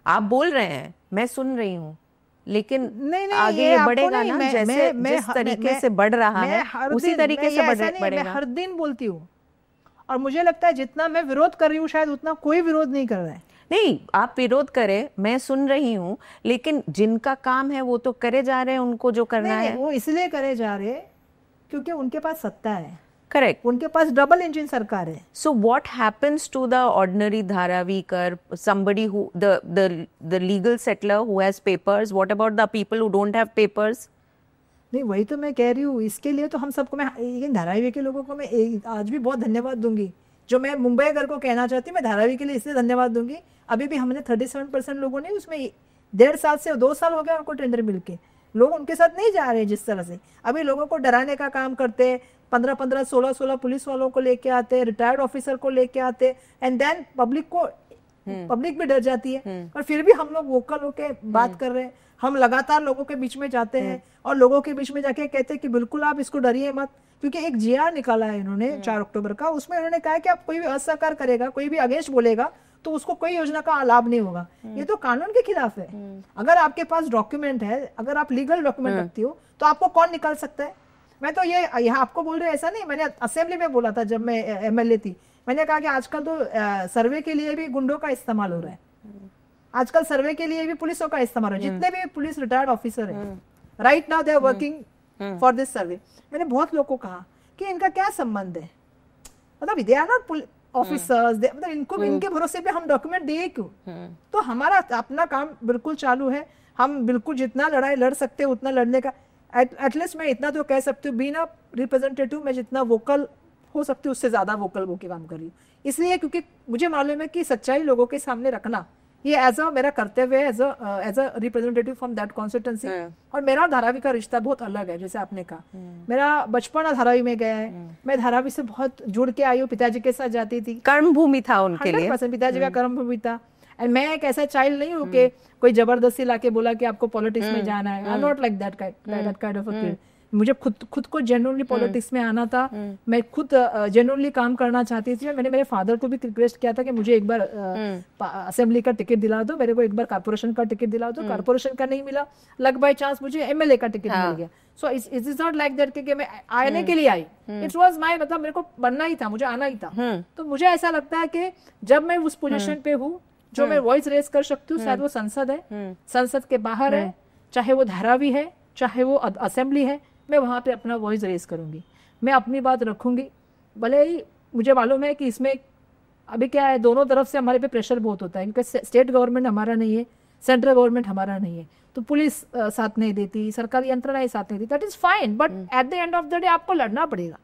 आप बोल रहे हैं, मैं सुन रही हूँ, लेकिन नहीं, आगे ये बढ़ेगा ना, जैसे जिस तरीके से बढ़ रहा है उसी तरीके से बढ़ेगा। मैं हर दिन बोलती हूँ, और मुझे लगता है जितना मैं विरोध कर रही हूँ शायद उतना कोई विरोध नहीं कर रहा है। नहीं, आप विरोध करें, मैं सुन रही हूँ, लेकिन जिनका काम है वो तो करे जा रहे हैं, उनको जो करना है वो इसलिए करे जा रहे क्योंकि उनके पास सत्ता है। करेक्ट, उनके पास डबल इंजन सरकार है। So what happens to the ordinary Dharavikar, somebody who the legal settler who has papers? What about the people who don't have papers? नहीं, वही तो मैं कह रही हूँ, इसके लिए तो हम सबको, मैं धारावी के लोगों को मैं आज भी बहुत धन्यवाद दूंगी। जो मैं मुंबई घर को कहना चाहती हूँ, मैं धारावी के लिए इसलिए धन्यवाद दूंगी, अभी भी हमने 37% लोगों ने, उसमें 1.5 साल से 2 साल हो गया उनको टेंडर मिलके, लोग उनके साथ नहीं जा रहे जिस तरह से। अभी लोगों को डराने का काम करते, 15-15, 16-16 पुलिस वालों को लेके आते, रिटायर्ड ऑफिसर को लेके आते, एंड देन पब्लिक भी डर जाती है। और फिर भी हम लोग वोकल होके बात कर रहे हैं, हम लगातार लोगों के बीच में जाते हैं और लोगों के बीच में जाके कहते हैं कि बिल्कुल आप इसको डरिए मत, क्योंकि एक जीआर निकाला है इन्होंने 4 अक्टूबर का, उसमें इन्होंने कहा कि आप कोई भी असहकार करेगा, कोई भी अगेंस्ट बोलेगा तो उसको कोई योजना का लाभ नहीं होगा। ये तो कानून के खिलाफ है। अगर आपके पास डॉक्यूमेंट है, अगर आप लीगल डॉक्यूमेंट रखती हो, तो आपको कौन निकाल सकता है? मैं तो ये यहाँ आपको बोल रहे ऐसा नहीं, मैंने असेंबली में बोला था जब मैं एमएलए थी, मैंने कहा कि आजकल तो सर्वे के लिए भी गुंडों का इस्तेमाल हो रहा है, आजकल सर्वे के लिए भी पुलिसों का इस्तेमाल हो रहा है। जितने भी पुलिस रिटायर्ड ऑफिसर है, right now they are working for this survey. मैंने बहुत लोगों को कहा कि इनका क्या संबंध है, मतलब दे आर नॉट ऑफिसर्स, मतलब इनको इनके भरोसे पे हम डॉक्यूमेंट दिए क्यों? तो हमारा अपना काम बिल्कुल चालू है, हम बिल्कुल जितना लड़ाई लड़ सकते हैं उतना लड़ने का, एटलीस्ट मैं इतना तो कह सकती हूँ, बीइंग अ रिप्रेजेंटेटिव मैं जितना वोकल हो सकती हूँ उससे ज्यादा वोकल होकर काम कर रही हूँ। इसलिए क्योंकि मुझे मालूम है कि सच्चाई लोगों के सामने रखना ये एज अ मेरा कर्तव्य है, as a representative from that constituency. और मेरा धारावी का रिश्ता बहुत अलग है, जैसे आपने कहा मेरा बचपन धारावी में गया है, मैं धारावी से बहुत जुड़ के आई हूँ, पिताजी के साथ जाती थी, कर्म भूमि था उनके लिए, पिताजी का कर्म भूमि था। एंड मैं एक ऐसा चाइल्ड नहीं हूँ कि कोई जबरदस्ती लाके बोला कि आपको पॉलिटिक्स में जाना है, I am not like that kind of a kid. मुझे खुद को जेन्युइनली पॉलिटिक्स में आना था, मैं खुद जेन्युइनली काम करना चाहती थी। मैंने मेरे फादर को भी रिक्वेस्ट किया था कि मुझे एक बार असेंबली का टिकट दिला दो, मेरे को एक बार कारपोरेशन का टिकट दिला दो। कारपोरेशन का नहीं मिला, लक बाय चांस मुझे एमएलए का टिकट मिल गया। So it is not like that कि मैं आने के लिए आई, इट वाज माय, मतलब मेरे को बनना ही था, मुझे आना ही था। तो मुझे ऐसा लगता है कि जब मैं उस पोजीशन पे हूँ जो मैं वॉइस रेज कर सकती हूँ, शायद वो संसद है, संसद के बाहर है, चाहे वो धारावी है, चाहे वो असेंबली है, मैं वहाँ पे अपना वॉइस रेज करूंगी, मैं अपनी बात रखूंगी। भले ही मुझे मालूम है कि इसमें अभी क्या है, दोनों तरफ से हमारे पे प्रेशर बहुत होता है, क्योंकि स्टेट गवर्नमेंट हमारा नहीं है, सेंट्रल गवर्नमेंट हमारा नहीं है, तो पुलिस साथ नहीं देती, सरकारी यंत्रणाएं साथ नहीं देती, that is fine, but at the end of the day आपको लड़ना पड़ेगा।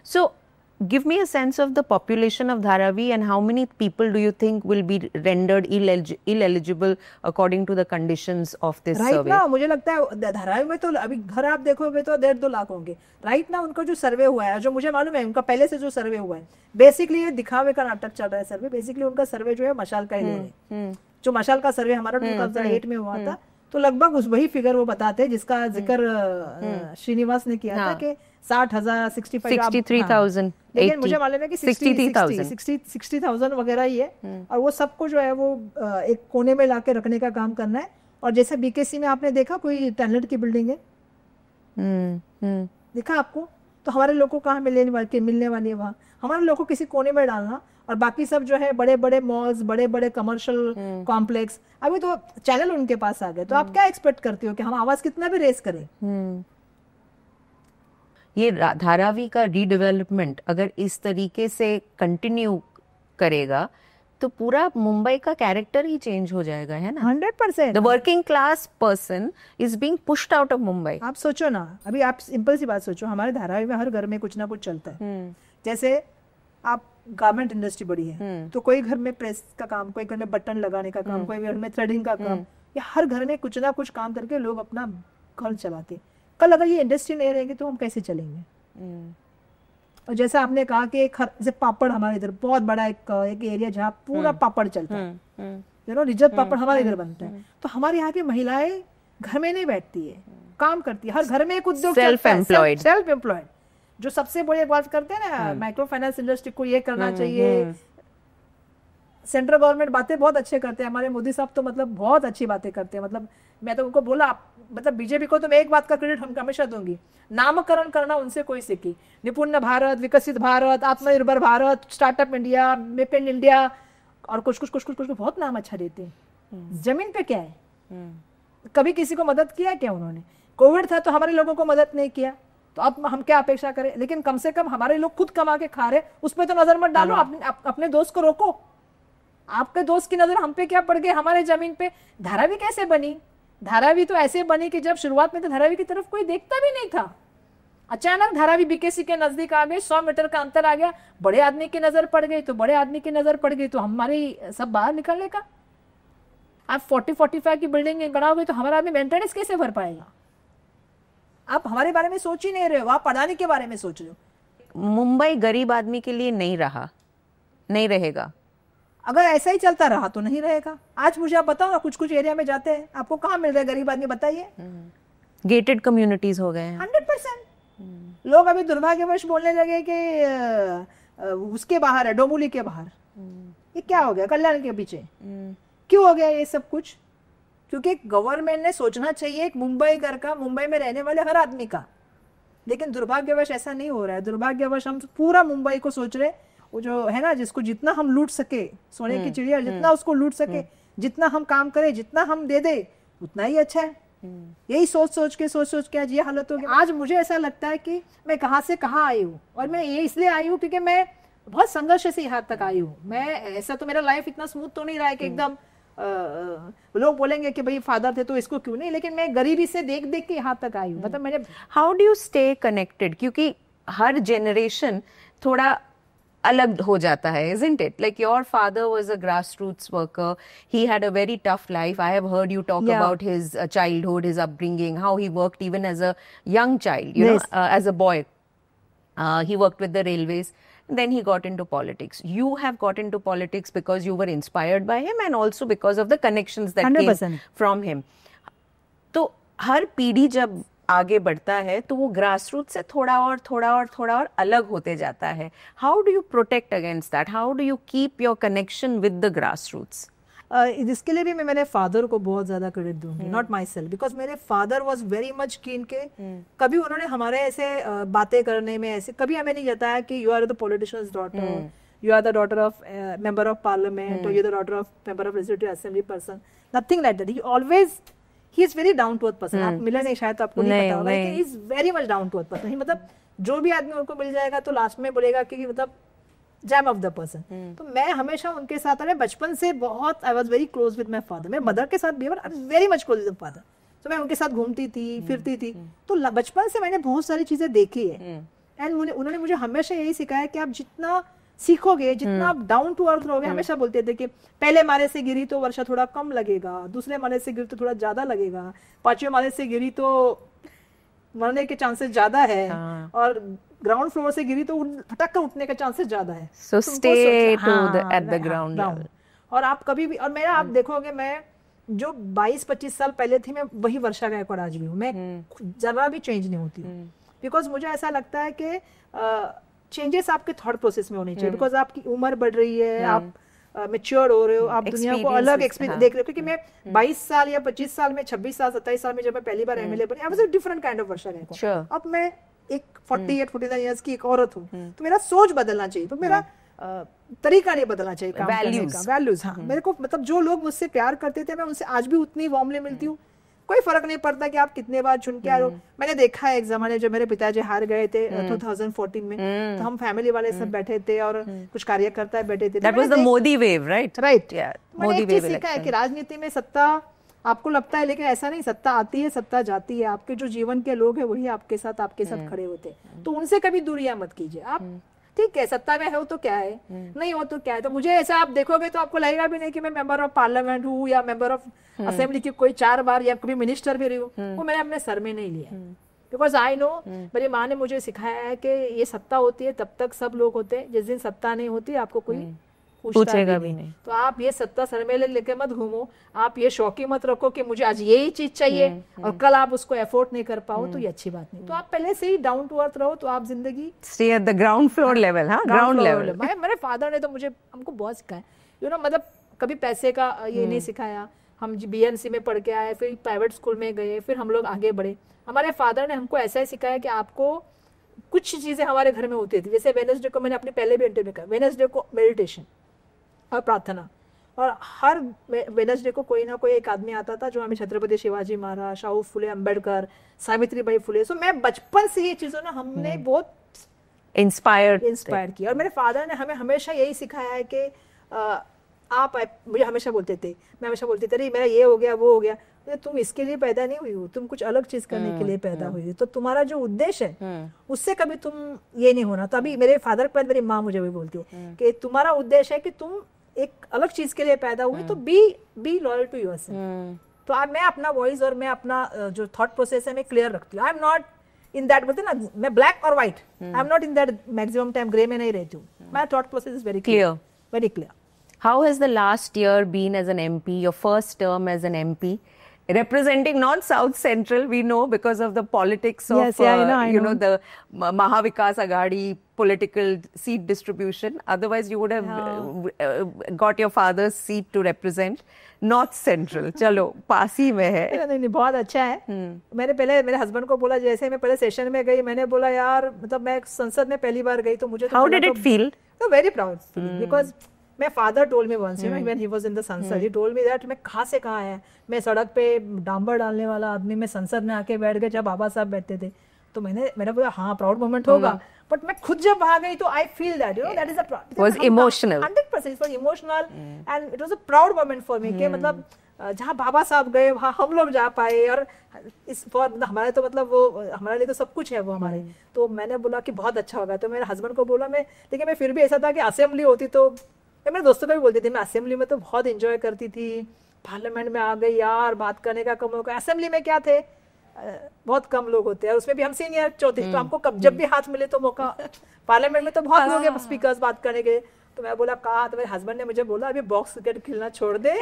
सो give me a sense of the population of Dharavi and how many people do you think will be rendered ineligible according to the conditions of this survey? Right ना मुझे लगता है धारावी में तो अभी घर आप देखोगे तो 1.5-2 लाख होंगे। राइट ना उनका जो सर्वे हुआ है, जो मुझे मालूम है उनका पहले से जो सर्वे हुआ है, बेसिकली ये दिखावे का नाटक चल रहा है सर्वे। बेसिकली उनका सर्वे जो है मशाल का ही ले रहे हैं, जो मशाल का सर्वे हमारा 2008 में हुआ था, तो लगभग उस वही फिगर वो बताते हैं जिसका जिक्र श्रीनिवास ने किया था कि 60,000 63,000, लेकिन मुझे मालूम है कि 60,000 वगैरह ही है। और वो सबको जो है वो एक कोने में लाके रखने का काम करना है। और जैसे बीकेसी में आपने देखा कोई टैलेंट की बिल्डिंग है, देखा आपको, तो हमारे लोगों को कहाँ मिलने वाली है वहाँ, हमारे लोगों को किसी कोने में डालना। और बाकी सब जो है बड़े बड़े मॉल्स, बड़े बड़े कमर्शियल कॉम्प्लेक्स, अभी तो चैनल उनके पास आ गए, तो आप क्या एक्सपेक्ट करते हो कि हम आवाज कितना भी रेस करें। ये धारावी का रीडेवलपमेंट अगर इस तरीके से कंटिन्यू करेगा तो पूरा मुंबई का कैरेक्टर ही चेंज हो जाएगा, है ना। 100%। The working class person is being pushed out of Mumbai. आप सोचो ना, अभी आप सिंपल सी बात सोचो, हमारे धारावी में हर घर में कुछ ना कुछ चलता है। जैसे आप गारमेंट इंडस्ट्री बड़ी है, तो कोई घर में प्रेस का काम, कोई घर में बटन लगाने का काम, कोई घर में थ्रेडिंग का काम, या हर घर में कुछ ना कुछ काम करके लोग अपना घर चलाते। कल अगर ये इंडस्ट्री नहीं रहेगी तो हम कैसे चलेंगे। और जैसे आपने कहा कि जैसे पापड़, हमारे इधर बहुत बड़ा एक एरिया जहाँ पूरा पापड़ चलता है, यू नो, रिजत पापड़ हमारे इधर बनता है। तो हमारे यहाँ की महिलाएं घर में नहीं बैठती है, काम करती है, हर घर में एक उद्योग, सेल्फ एम्प्लॉयड। जो सबसे बड़ी बात करते हैं ना, माइक्रो फाइनेंस इंडस्ट्री को ये करना चाहिए। सेंट्रल गवर्नमेंट बातें बहुत अच्छे करते हैं, हमारे मोदी साहब तो मतलब बहुत अच्छी बातें करते हैं। मतलब मैं तो उनको बोला, मतलब बीजेपी को तो मैं एक बात का क्रेडिट हम हमेशा दूंगी, नामकरण करना उनसे कोई सीखी। निपुण भारत, विकसित भारत, आत्मनिर्भर Bharat, startup India, make in India, और कुछ बहुत नाम अच्छा देते हैं। जमीन पे क्या है, कभी किसी को मदद किया क्या उन्होंने? कोविड था तो हमारे लोगों को मदद नहीं किया, तो अब हम क्या अपेक्षा करें? लेकिन कम से कम हमारे लोग खुद कमा के खा रहे, उस पर तो नजर मत डालो, अपने दोस्त को रोको। आपके दोस्त की नजर हम पे क्या पड़ गई, हमारे जमीन पे। धारावी कैसे बनी? धारावी तो ऐसे बनी कि जब शुरुआत में तो धारावी की तरफ कोई देखता भी नहीं था, अचानक धारावी बीकेसी के नजदीक आ गए, 100 मीटर का अंतर आ गया, बड़े आदमी की नजर पड़ गई, तो बड़े आदमी की नजर पड़ गई तो हमारी सब बाहर निकलने का। आप 40-45 की बिल्डिंग गड़ाओगे तो हमारा आदमी मेंटेनेंस कैसे भर पाएगा? आप हमारे बारे में सोच ही नहीं रहे हो, आप अडानी के बारे में सोच रहे हो। मुंबई गरीब आदमी के लिए नहीं रहा, नहीं रहेगा। अगर ऐसा ही चलता रहा तो नहीं रहेगा। आज मुझे आप बताओ ना, कुछ एरिया में जाते हैं, आपको कहाँ मिल रहा है गरीब आदमी, बताइए। गेटेड कम्युनिटीज हो गए हैं 100%। लोग अभी दुर्भाग्यवश बोलने लगे कि उसके बाहर है, डोंबुली के बाहर। ये क्या हो गया कल्याण के पीछे? क्यों हो गया ये सब कुछ? क्योंकि गवर्नमेंट ने सोचना चाहिए एक मुंबई घर का, मुंबई में रहने वाले हर आदमी का। लेकिन दुर्भाग्यवश ऐसा नहीं हो रहा है। दुर्भाग्यवश हम पूरा मुंबई को सोच रहे, वो जो है ना, जिसको जितना हम लूट सके, सोने की चिड़िया, जितना उसको लूट सके, जितना हम काम करें, जितना हम दे दे, उतना ही अच्छा है। यही सोच के आज ये हालत हो गई। आज मुझे ऐसा लगता है कि मैं कहाँ से कहाँ आई हूँ, और मैं ये इसलिए आई हूँ क्योंकि मैं बहुत संघर्ष से यहाँ तक आई हूँ। मैं ऐसा तो मेरा लाइफ इतना स्मूथ तो नहीं रहा है कि एकदम लोग बोलेंगे कि भाई फादर थे तो इसको क्यों नहीं, लेकिन मैं गरीबी से देख देख के यहाँ तक आई हूँ। मतलब मैंने, how do you stay connected? क्योंकि हर जनरेशन थोड़ा अलग हो जाता है, isn't it? Like your father was a grassroots worker. He had a very tough life. I have heard you talk about his childhood, his upbringing, how he worked even as a young child, you know, as a boy. He worked with the railways. Then he got into politics. You have got into politics because you were inspired by him and also because of the connections that 100%. came from him. तो हर पीढ़ी जब आगे बढ़ता है तो वो ग्रासरूट से थोड़ा और अलग होते जाता है. How do you protect against that? How do you keep your connection with the grassroots? इसके लिए भी मैं मेरे फादर को बहुत ज्यादा क्रेडिट दूंगी, नॉट माई सेल्फ, बिकॉज मेरे फादर वॉज वेरी मच कीन के कभी उन्होंने हमारे ऐसे बातें करने में ऐसे कभी हमें नहीं बताया कि you are the politician's daughter, you are the daughter of member of parliament, or you're the daughter of member of legislative assembly person. Nothing like that. He is very down to earth person. आप मिले नहीं शायद तो आपको नहीं पता होगा कि he is very much down to earth person. मतलब जो भी आदमी उनको मिल जाएगा तो लास्ट में बोलेगा कि मतलब जैम ऑफ द पर्सन. तो मैं हमेशा उनके साथ मैं बचपन से बहुत I was very close with my father. मैं मदर के साथ भी very much close with father. तो मैं उनके साथ घूमती थी फिरती थी. तो बचपन से मैंने बहुत सारी चीजें देखी है एंड उन्होंने मुझे हमेशा यही सिखाया कि आप जितना सीखोगे, जितना आप डाउन टू अर्थ रहोगे. हमेशा बोलते थे कि पहले माले से गिरी तो वर्षा थोड़ा कम लगेगा, दूसरे माले से गिरी तो थोड़ा ज्यादा लगेगा, पांचवें माले से गिरी तो मरने के चांसेस ज्यादा है, और ग्राउंड फ्लोर से गिरी तो फटक कर उठने के चांसेस ज्यादा है. So stay to the at the ground level. और आप कभी भी, और मेरा आप देखोगे मैं जो 22-25 साल पहले थी मैं वही वर्षा गायकवाड़ आज भी हूँ. मैं जरा भी चेंज नहीं होती बिकॉज मुझे ऐसा लगता है कि चेंजेस आपके थॉट प्रोसेस में होने चाहिए. बिकॉज आपकी उम्र बढ़ रही है, आप मैच्योर हो रहे हो, आप दुनिया को अलग एक्सपीरियंस देख रहे हो. क्योंकि मैं 22 साल या 25 साल में 26 साल 27 साल में जब मैं पहली बार एमएलए बनी, I was a different kind of Varsha Gaikwad. अब मैं एक 48-49 इयर्स की एक औरत हूँ, तो मेरा सोच बदलना चाहिए. तो मेरा तरीका नहीं बदलना चाहिए काम करने का. वैल्यूज. हाँ, मेरे को मतलब जो लोग मुझसे प्यार करते थे मैं उनसे आज भी उतनी वार्मली मिलती हूँ. कोई फर्क नहीं पड़ता कि आप कितने बार चुन के आए हो. मैंने देखा है एक जमाने जब मेरे पिताजी हार गए थे 2014 में, तो हम फैमिली वाले सब बैठे थे और कुछ कार्यकर्ता बैठे थे. That was the Modi wave, right? Right. Yeah. मैंने एक चीज सीखा है कि राजनीति में सत्ता आपको लगता है, लेकिन ऐसा नहीं. सत्ता आती है, सत्ता जाती है. आपके जो जीवन के लोग हैं वही आपके साथ खड़े होते हैं. तो उनसे कभी दूरियां मत कीजिए. आप ठीक है सत्ता में हो तो क्या है, नहीं हो तो क्या है. तो मुझे ऐसा आप देखोगे तो आपको लगेगा भी नहीं कि मैं मेंबर ऑफ पार्लियामेंट हूँ या मेंबर ऑफ असेंबली की कोई 4 बार या कभी मिनिस्टर भी रही हूँ. वो मैंने अपने सर में नहीं लिया. बिकॉज आई नो, मेरी माँ ने मुझे सिखाया है कि ये सत्ता होती है तब तक सब लोग होते हैं, जिस दिन सत्ता नहीं होती आपको कोई पूछेगा भी नहीं. तो आप ये सत्ता सर में लेके मत घूमो. आप ये शौकी मत रखो कि मुझे आज यही चीज चाहिए और कल आप उसको एफोर्ड नहीं कर पाओ, तो ये अच्छी बात नहीं. तो आप पहले से ही डाउन टू अर्थ रहो तो आप जिंदगी stay at the ground floor level. हाँ, ग्राउंड लेवल. मेरे फादर ने तो मुझे हमको बहुत सिखाया. यू नो, मतलब कभी पैसे का ये नहीं सिखाया. हम बीएनसी में पढ़ के आए, फिर प्राइवेट स्कूल में गए, फिर हम लोग आगे बढ़े. हमारे फादर ने हमको ऐसा ही सिखाया कि आपको कुछ चीजें हमारे घर में होती थी. जैसे वेडनेसडे को मैंने अपने पहले भी इंटरव्यू में कहा, वेडनेसडे को मेडिटेशन और प्रार्थना. और हर वेडनेसडे को कोई ना कोई एक आदमी आता था जो हमें छत्रपति शिवाजी महाराज, शाहू फुले अम्बेडकर, सावित्रीबाई फुले. सो मैं बचपन से ये चीजों ना हमने बहुत इंस्पायर किया. और मेरे फादर ने हमें हमेशा यही सिखाया है कि आप मुझे हमेशा बोलते थे, मैं हमेशा बोलती थी मेरा ये हो गया वो हो गया. तुम इसके लिए पैदा नहीं हुई हो, तुम कुछ अलग चीज करने के लिए पैदा हुई हो. तो तुम्हारा जो उद्देश्य है उससे कभी तुम ये नहीं होना. तो अभी मेरे फादर के बाद मेरी माँ मुझे भी बोलती है कि तुम्हारा उद्देश्य है कि तुम एक अलग चीज के लिए पैदा हुई, तो बी लॉयल टू योरसेल्फ. तो अब मैं अपना वॉइस और मैं अपना जो थॉट प्रोसेस है मैं क्लियर रखती हूँ. I am not in that, बोलते ना मैं ब्लैक और white, I am not in that maximum time grey में नहीं रहती हूँ. My thought process is very clear, very clear. How has the last year been as an MP, your first term as an MP, representing not South Central, we know because of the politics of, yes, yeah, I know. the Mahavikas Aghadi political seat distribution. Otherwise, you would have got your father's seat to represent North Central. चलो पास ही में है. नहीं, बहुत अच्छा है. मैंने पहले मेरे हस्बैंड को बोला, जैसे मैं पहले सेशन में गई, मैंने बोला यार मतलब मैं संसद में पहली बार गई तो मुझे How did it feel? Very proud, because my father told me once, you know, when he was in the संसद, he told me that मैं कहाँ से कहाँ है. मैं सड़क पे डांबर डालने वाला आदमी, मैं संसद में आके बैठ गए जब बाबा साहब बैठते थे. तो मैंने बोला हाँ प्राउड मोमेंट होगा. बट मैं खुद जब वहां गई तो I feel that you know that is a was emotional. 100% it was emotional and it was a proud moment for me. कि मतलब जहाँ बाबा साहब गए वहाँ हम लोग जा पाए, और इस फॉर हमारे तो मतलब वो हमारे लिए तो सब कुछ है वो हमारे। तो मैंने बोला कि बहुत अच्छा होगा, तो मेरे हस्बैंड को बोला मैं, लेकिन मैं फिर भी ऐसा था कि असेंबली होती तो मैं मेरे दोस्तों को भी बोलती थी, मैं असेंबली में तो बहुत इंजॉय करती थी, पार्लियामेंट में आ गई यार, बात करने का कम होगा। असेंबली में क्या थे, बहुत कम लोग होते हैं, उसमें भी हम सीनियर चौथे, तो हमको जब भी हाथ मिले तो मौका, पार्लियामेंट में तो बहुत लोग हैं स्पीकर्स बात करने के। तो मैं बोला कहा, तो मेरे हस्बैंड ने मुझे बोला अभी बॉक्स क्रिकेट खेलना छोड़ दे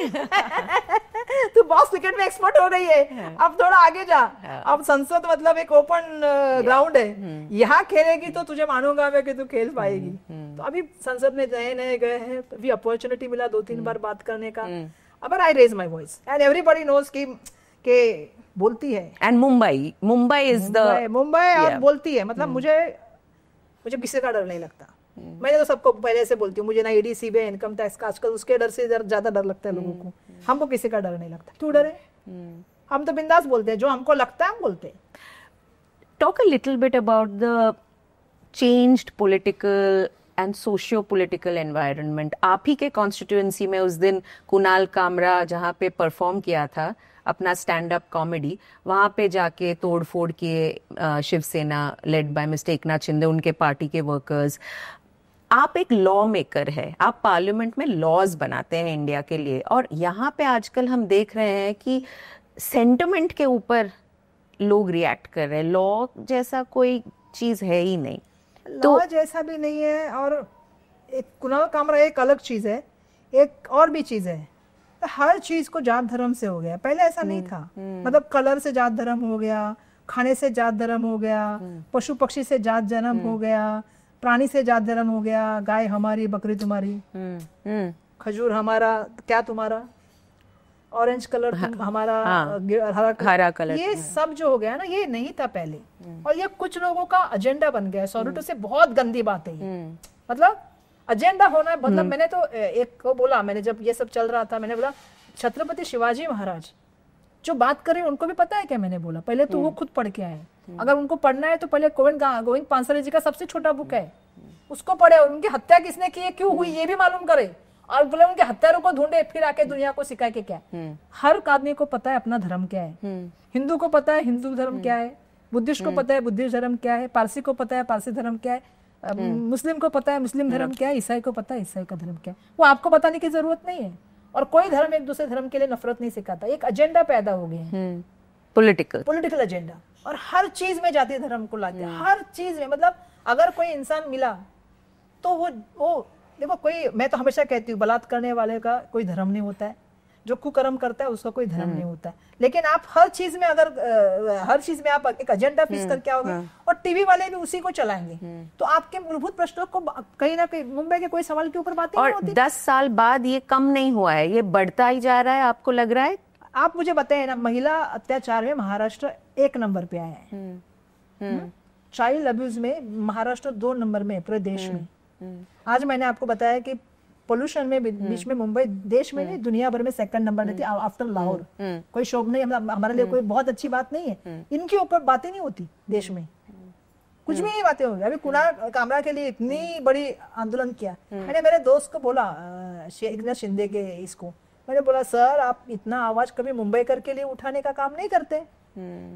तो बॉक्स क्रिकेट में एक्सपर्ट हो गई है, अब थोड़ा आगे जा, अब संसद मतलब एक ओपन ग्राउंड है, यहाँ खेलेगी तो तुझे मानूंगा मैं कि तू खेल पाएगी। तो अभी संसद में नए नए गए हैं, अभी अपॉर्चुनिटी मिला 2-3 बार बात करने का, अब I raise my voice and everybody knows कि बोलती है। And Mumbai is the Mumbai और बोलती है, मतलब मुझे किसी का डर नहीं लगता। मैंने तो सबको पहले से बोलती हूँ, मुझे ना ईडी सीबीआई इनकम टैक्स का आजकल उसके डर से ज्यादा डर लगता है लोगों को, हमको किसी का डर नहीं लगता। क्यों डरे, हम तो बिंदास बोलते हैं, जो हमको लगता है हम बोलते हैं। Talk a little bit about the changed political and socio political environment. आप ही के कॉन्स्टिट्यूएंसी में उस दिन कुणाल कामरा जहाँ पे परफॉर्म किया था अपना स्टैंड अप कॉमेडी, वहाँ पे जाके तोड़ फोड़ किए Shiv Sena led by mister Eknath Shinde, उनके पार्टी के वर्कर्स। आप एक लॉ मेकर है, आप पार्लियामेंट में लॉज बनाते हैं इंडिया के लिए, और यहाँ पे आजकल हम देख रहे हैं कि सेंटिमेंट के ऊपर लोग रिएक्ट कर रहे हैं। लॉ जैसा कोई चीज है ही नहीं, लॉ जैसा भी नहीं है, और एक कुणाल कामरा एक अलग चीज है, एक और भी चीज है, तो हर चीज को जात धर्म से हो गया। पहले ऐसा नहीं था, मतलब कलर से जात धर्म हो गया, खाने से जात धर्म हो गया, पशु पक्षी से जात धर्म हो गया, प्राणी से जात धर्म हो गया, गाय हमारी बकरी तुम्हारी, खजूर हमारा क्या तुम्हारा, ऑरेंज कलर हमारा, हरा कलर, ये सब जो हो गया ना, ये नहीं था पहले, और ये कुछ लोगों का एजेंडा बन गया। सॉरी से बहुत गंदी बात है, मतलब एजेंडा होना है। मतलब मैंने तो एक को बोला, मैंने जब ये सब चल रहा था, मैंने बोला छत्रपति शिवाजी महाराज जो बात कर रहे हैं उनको भी पता है क्या, मैंने बोला पहले तो वो खुद पढ़ के आए, अगर उनको पढ़ना है तो पहले गोविंद पांसरे जी का सबसे छोटा बुक है, उसको पढ़े, और उनकी हत्या किसने की है, क्यों हुई, ये भी मालूम करे, और बोले उनके हत्यारों को ढूंढे, फिर आके दुनिया को सिखाए कि क्या। हर आदमी को पता है अपना धर्म क्या है, हिंदू को पता है हिंदू धर्म क्या है, बुद्धिस्ट को पता है बुद्धिस्ट धर्म क्या है, पारसी को पता है पारसी धर्म क्या है, मुस्लिम को पता है मुस्लिम धर्म क्या है, ईसाई को पता है ईसाई का धर्म क्या है। वो आपको बताने की जरूरत नहीं है, और कोई धर्म एक दूसरे धर्म के लिए नफरत नहीं सिखाता। एक एजेंडा पैदा हो गया है, पॉलिटिकल एजेंडा, और हर चीज में जाति धर्म को लाते हैं, हर चीज में। मतलब अगर कोई इंसान मिला तो वो देखो, कोई, मैं तो हमेशा कहती हूँ बलात्कार करने वाले का कोई धर्म नहीं होता है, जो कुकर्म करता है उसका कोई धर्म नहीं होता है, लेकिन आप हर चीज में अगर हर चीज में आप एक एजेंडा फिक्स करके आओगे, और टीवी वाले भी उसी को चलाएंगे, तो आपके मूलभूत प्रश्नों को कहीं ना कहीं मुंबई के कोई सवाल के ऊपर बातें नहीं होती। 10 साल बाद ये कम नहीं हुआ है, ये बढ़ता ही जा रहा है, आपको लग रहा है? आप मुझे बताए ना, महिला अत्याचार में महाराष्ट्र 1 नंबर पे आया है, चाइल्ड अब्यूज में महाराष्ट्र 2 नंबर में पूरे देश में। आज मैंने आपको बताया कि पोल्यूशन में बीच में मुंबई देश में नहीं दुनिया भर में 2nd नंबर में थी आफ्टर लाहौर। कोई शोभ नहीं, हमारे लिए कोई बहुत अच्छी बात नहीं है, इनके ऊपर बातें नहीं होती देश में, कुछ भी नहीं बातें होगी। अभी कुणाल कामरा के लिए इतनी बड़ी आंदोलन किया, मैंने मेरे दोस्त को बोला एकनाथ शिंदे के इसको, मैंने बोला सर आप इतना आवाज कभी मुंबई के लिए उठाने का काम नहीं करते।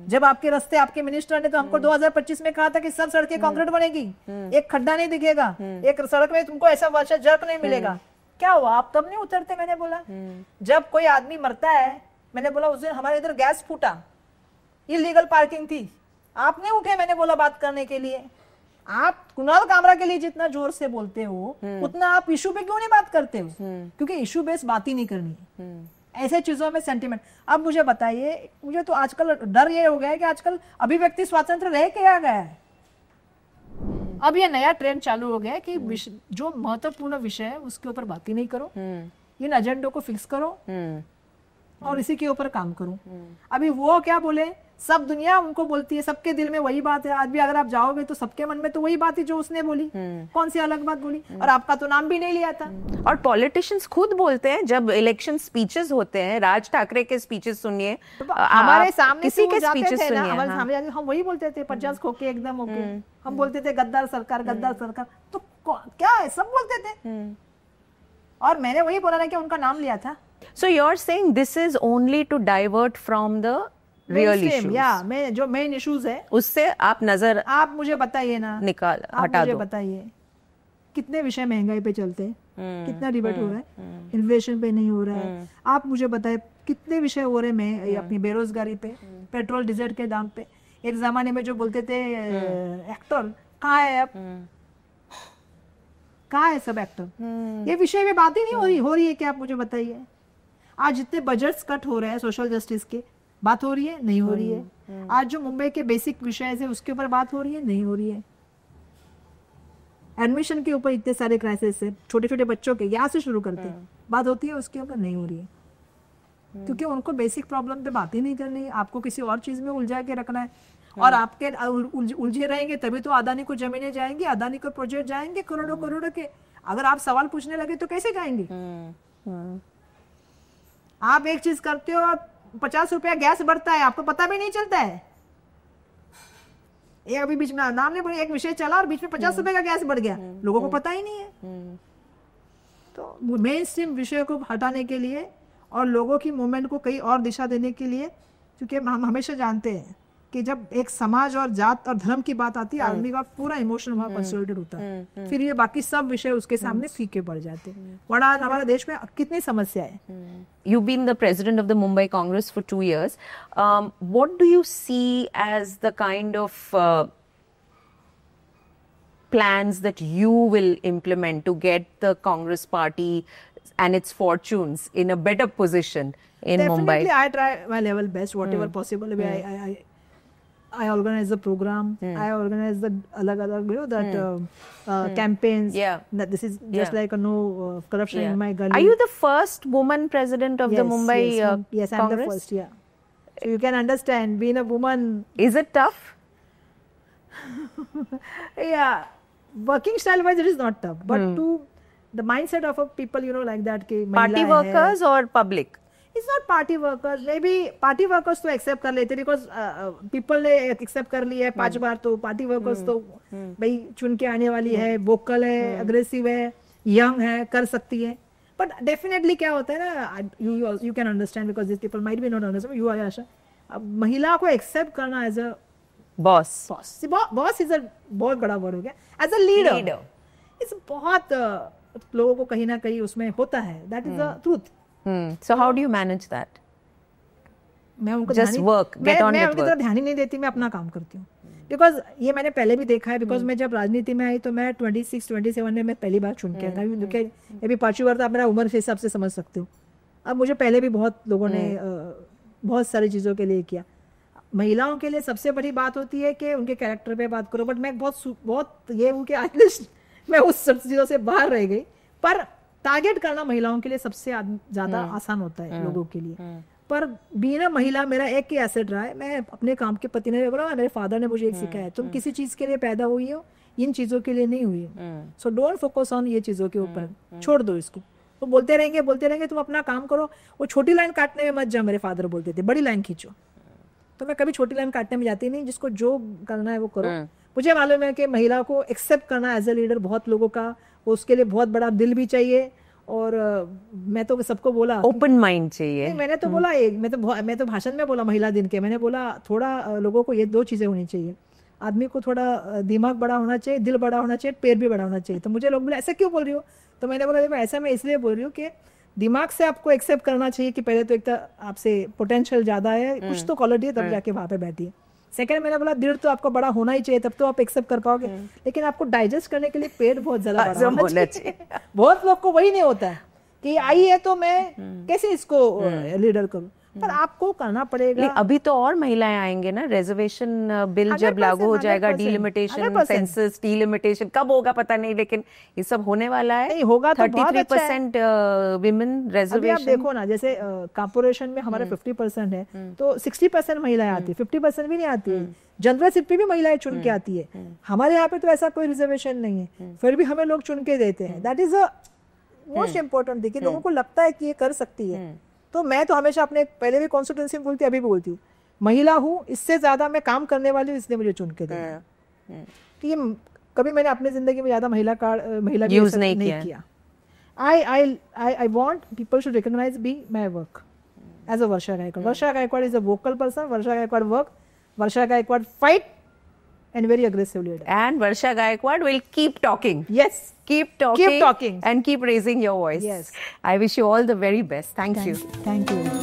जब आपके रास्ते आपके मिनिस्टर ने तो हमको 2025 में कहा था कि सब सड़कें कंक्रीट बनेगी, एक खड्डा नहीं दिखेगा, एक सड़क में तुमको ऐसा वर्षा जर्क नहीं मिलेगा, क्या हुआ आप तब नहीं उतरते? मैंने बोला जब कोई आदमी मरता है, मैंने बोला उस दिन हमारे इधर गैस फूटा, इलीगल पार्किंग थी, आप नहीं उठे, मैंने बोला बात करने के लिए। आप कुणाल कामरा के लिए जितना जोर से बोलते हो उतना आप इशू पे क्यों नहीं बात करते हो? क्योंकि इशू बेस बात ही नहीं करनी है, ऐसे चीजों में सेंटिमेंट। अब मुझे बताइए, मुझे तो आजकल डर ये हो गया है कि आजकल अभिव्यक्ति स्वातंत्र रह के आ गया है। अब ये नया ट्रेंड चालू हो गया है कि जो महत्वपूर्ण विषय है उसके ऊपर बात ही नहीं करो, इन एजेंडों को फिक्स करो और इसी के ऊपर काम करो। अभी वो क्या बोले, सब दुनिया उनको बोलती है, सबके दिल में वही बात है। आज भी अगर आप जाओगे तो सबके मन में तो वही बात है जो उसने बोली, कौन सी अलग बात बोली, और आपका तो नाम भी नहीं लिया था। और पॉलिटिशियंस खुद बोलते हैं जब इलेक्शन स्पीचेस होते हैं, राज ठाकरे के स्पीचेस सुनिए, हमारे सामने किसी के स्पीचेस सुनिए, हमारे सामने हम वही बोलते थे 50 खोके एकदम ओके, हम बोलते थे गद्दार सरकार गद्दार सरकार, तो क्या है, सब बोलते थे। और मैंने वही बोला ना कि उनका नाम लिया था। So you're saying this is only to divert from the real issues. या मैं जो मेन इश्यूज है उससे आप नजर आप मुझे बताइए ना, निकाल आप हटा मुझे दो. बताइए कितने विषय महंगाई पे चलते हैं, कितना डिबेट हो रहा है, इन्फ्लेशन पे नहीं हो रहा है. आप मुझे बताए कितने विषय हो रहे हैं अपनी बेरोजगारी पे, पेट्रोल डीजल के दाम पे. एक जमाने में जो बोलते थे एक्टर कहाँ है, अब कहाँ है सब एक्टर. ये विषय में बात ही नहीं हो रही है क्या, आप मुझे बताइए. आज जितने बजट्स कट हो रहे हैं सोशल जस्टिस के, बात हो रही है, नहीं हो रही है. आज जो मुंबई के बेसिक विषय है उसके ऊपर बात हो रही है, नहीं हो रही है. एडमिशन के ऊपर इतने सारे क्राइसिस है, छोटे छोटे बच्चों के, यहाँ से शुरू करते हैं, बात होती है उसके ऊपर नहीं हो रही है. क्योंकि उनको बेसिक प्रॉब्लम पे बात ही नहीं करनी है, आपको किसी और चीज में उलझा के रखना है. और आपके उलझे रहेंगे तभी तो अदानी को जमीनें जाएंगी, अदानी को प्रोजेक्ट जाएंगे करोड़ों करोड़ों के. अगर आप सवाल पूछने लगे तो कैसे जाएंगे. आप एक चीज करते हो, 50 रुपया गैस बढ़ता है, आपको पता भी नहीं चलता है. ये अभी बीच में नाम ने एक विषय चला और बीच में 50 रुपए का गैस बढ़ गया, लोगों को पता ही नहीं है. तो मेन स्ट्रीम विषय को हटाने के लिए और लोगों की मूवमेंट को कहीं और दिशा देने के लिए, क्योंकि हम हमेशा जानते हैं कि जब एक समाज और जात और धर्म की बात आती है, आदमी का पूरा इमोशन वहां कंसोलिडेटेड होता है. फिर ये बाकी सब विषय उसके सामने फीके पड़ जाते हैं. वरना हमारे देश में कितनी समस्या है. You've been the president of the Mumbai Congress for 2 years. What do you see as the kind of plans that you will implement to get the Congress party and its fortunes in a better position in Mumbai? Definitely, I try my level best, whatever possible way. I organize the program. I organize the alag-alag, that campaigns. Yeah. That this is just like a no corruption in my gully. Are you the first woman president of the Mumbai yes, I'm Congress? the first. Yeah. So you can understand, being a woman. Is it tough? Yeah, working style wise, it is not tough, but to the mindset of a people, like that. Ki Party workers or public? It's not party workers. Maybe party workers तो accept कर लेते, because people ने accept कर लिया है 5 बार. तो party workers तो भाई चुन के आने वाली है, vocal है, aggressive है, young है, कर सकती है. But definitely क्या होता है ना, you can understand, because these people might be not understand. You are Asha. अब महिला को accept करना as a boss. Boss is a बहुत बड़ा word हो गया. As a leader. It's बहुत लोगों को कहीं ना कहीं उसमें होता है. That is the truth. So how do you manage that? मैं उनको Just work, get on with work. मैं उनकी तरफ ध्यान ही नहीं देती, मैं अपना काम करती हूँ. बिकॉज ये मैंने पहले भी देखा है. बिकॉज मैं जब राजनीति में आई तो मैं 26-27 में मैं पहली बार चुन के था. ये भी 5वीं बार, तो आप मेरा उम्र के हिसाब से समझ सकते हो. अब मुझे पहले भी बहुत लोगों ने बहुत सारी चीज़ों के लिए किया. महिलाओं के लिए सबसे बड़ी बात होती है कि उनके कैरेक्टर पे बात करो. बट मैं बहुत ये हूँ कि एटलीस्ट मैं उस सब चीज़ों से बाहर रह गई. पर टारगेट करना महिलाओं के लिए सबसे ज़्यादा आसान होता है लोगों के लिए. पर बीना महिला मेरा एक ही एसेट रहा है. मैं अपने काम के पति ने बोला, मेरे फादर ने मुझे एक सिखाया है, तुम किसी चीज़ के लिए पैदा हुई हो, इन चीज़ों के लिए नहीं हुई हो. सो डोंट फोकस ऑन ये चीज़ों के ऊपर, छोड़ दो इसको. वो बोलते रहेंगे, तुम अपना काम करो. वो छोटी लाइन काटने में मत जा, मेरे फादर बोलते थे, बड़ी लाइन खींचो. तो मैं कभी छोटी लाइन काटने में जाती नहीं. जिसको जो करना है वो करो. मुझे मालूम है कि महिला को एक्सेप्ट करना एज ए लीडर बहुत लोगों का, उसके लिए बहुत बड़ा दिल भी चाहिए. और मैं तो सबको बोला ओपन माइंड चाहिए. मैंने तो बोला मैं तो भाषण में बोला महिला दिन के, मैंने बोला थोड़ा लोगों को ये 2 चीज़ें होनी चाहिए. आदमी को थोड़ा दिमाग बड़ा होना चाहिए, दिल बड़ा होना चाहिए, पैर भी बड़ा होना चाहिए. तो मुझे लोग बोले ऐसा क्यों बोल रही हो. तो मैंने बोला देखो ऐसा मैं इसलिए बोल रही हूँ कि दिमाग से आपको एक्सेप्ट करना चाहिए कि पहले तो एक तो आपसे पोटेंशियल ज़्यादा है, कुछ तो क्वालिटी है, तब जाके वहाँ पे बैठी है. सेकंड मैंने बोला दिल तो आपको बड़ा होना ही चाहिए, तब तो आप एक्सेप्ट कर पाओगे. लेकिन आपको डाइजेस्ट करने के लिए पेट बहुत ज्यादा बड़ा होना चाहिए. बहुत लोग को वही नहीं होता है कि आई है तो मैं कैसे इसको लीडर करूं. पर आपको करना पड़ेगा. अभी तो और महिलाएं आएंगे ना. रिजर्वेशन बिल जब लागू हो जाएगा, डिलिमिटेशन, सेंसस डिलिमिटेशन कब होगा पता नहीं, लेकिन ये सब होने वाला है. नहीं होगा तो 33% विमेन रिजर्वेशन. आप देखो ना, जैसे कॉर्पोरेशन में हमारा 50% है, तो 60% महिलाएं आती है, 50% भी नहीं आती है. जनरल सीट पे भी महिलाएं चुन के आती है. हमारे यहाँ पे तो ऐसा कोई रिजर्वेशन नहीं है, फिर भी हमें लोग चुन के देते हैं. That is a most important thing. लोगों को लगता है कि ये कर सकती है. तो मैं तो हमेशा अपने पहले भी कॉन्स्टिट्यूंसी में बोलती, अभी भी बोलती हूँ, महिला हूँ, इससे ज्यादा मैं काम करने वाली हूँ, इसलिए मुझे चुन के देना. तो ये कभी मैंने अपनी जिंदगी में ज्यादा महिला यूज नहीं किया. I want people should recognize my work as a Varsha Gaikwad. Varsha Gaikwad is a vocal person. Varsha Gaikwad work. Varsha Gaikwad fight and very aggressively. And Varsha Gaikwad will keep talking. Yes. Keep talking. Keep talking. And keep raising your voice. Yes. I wish you all the very best. Thank you. Thank you.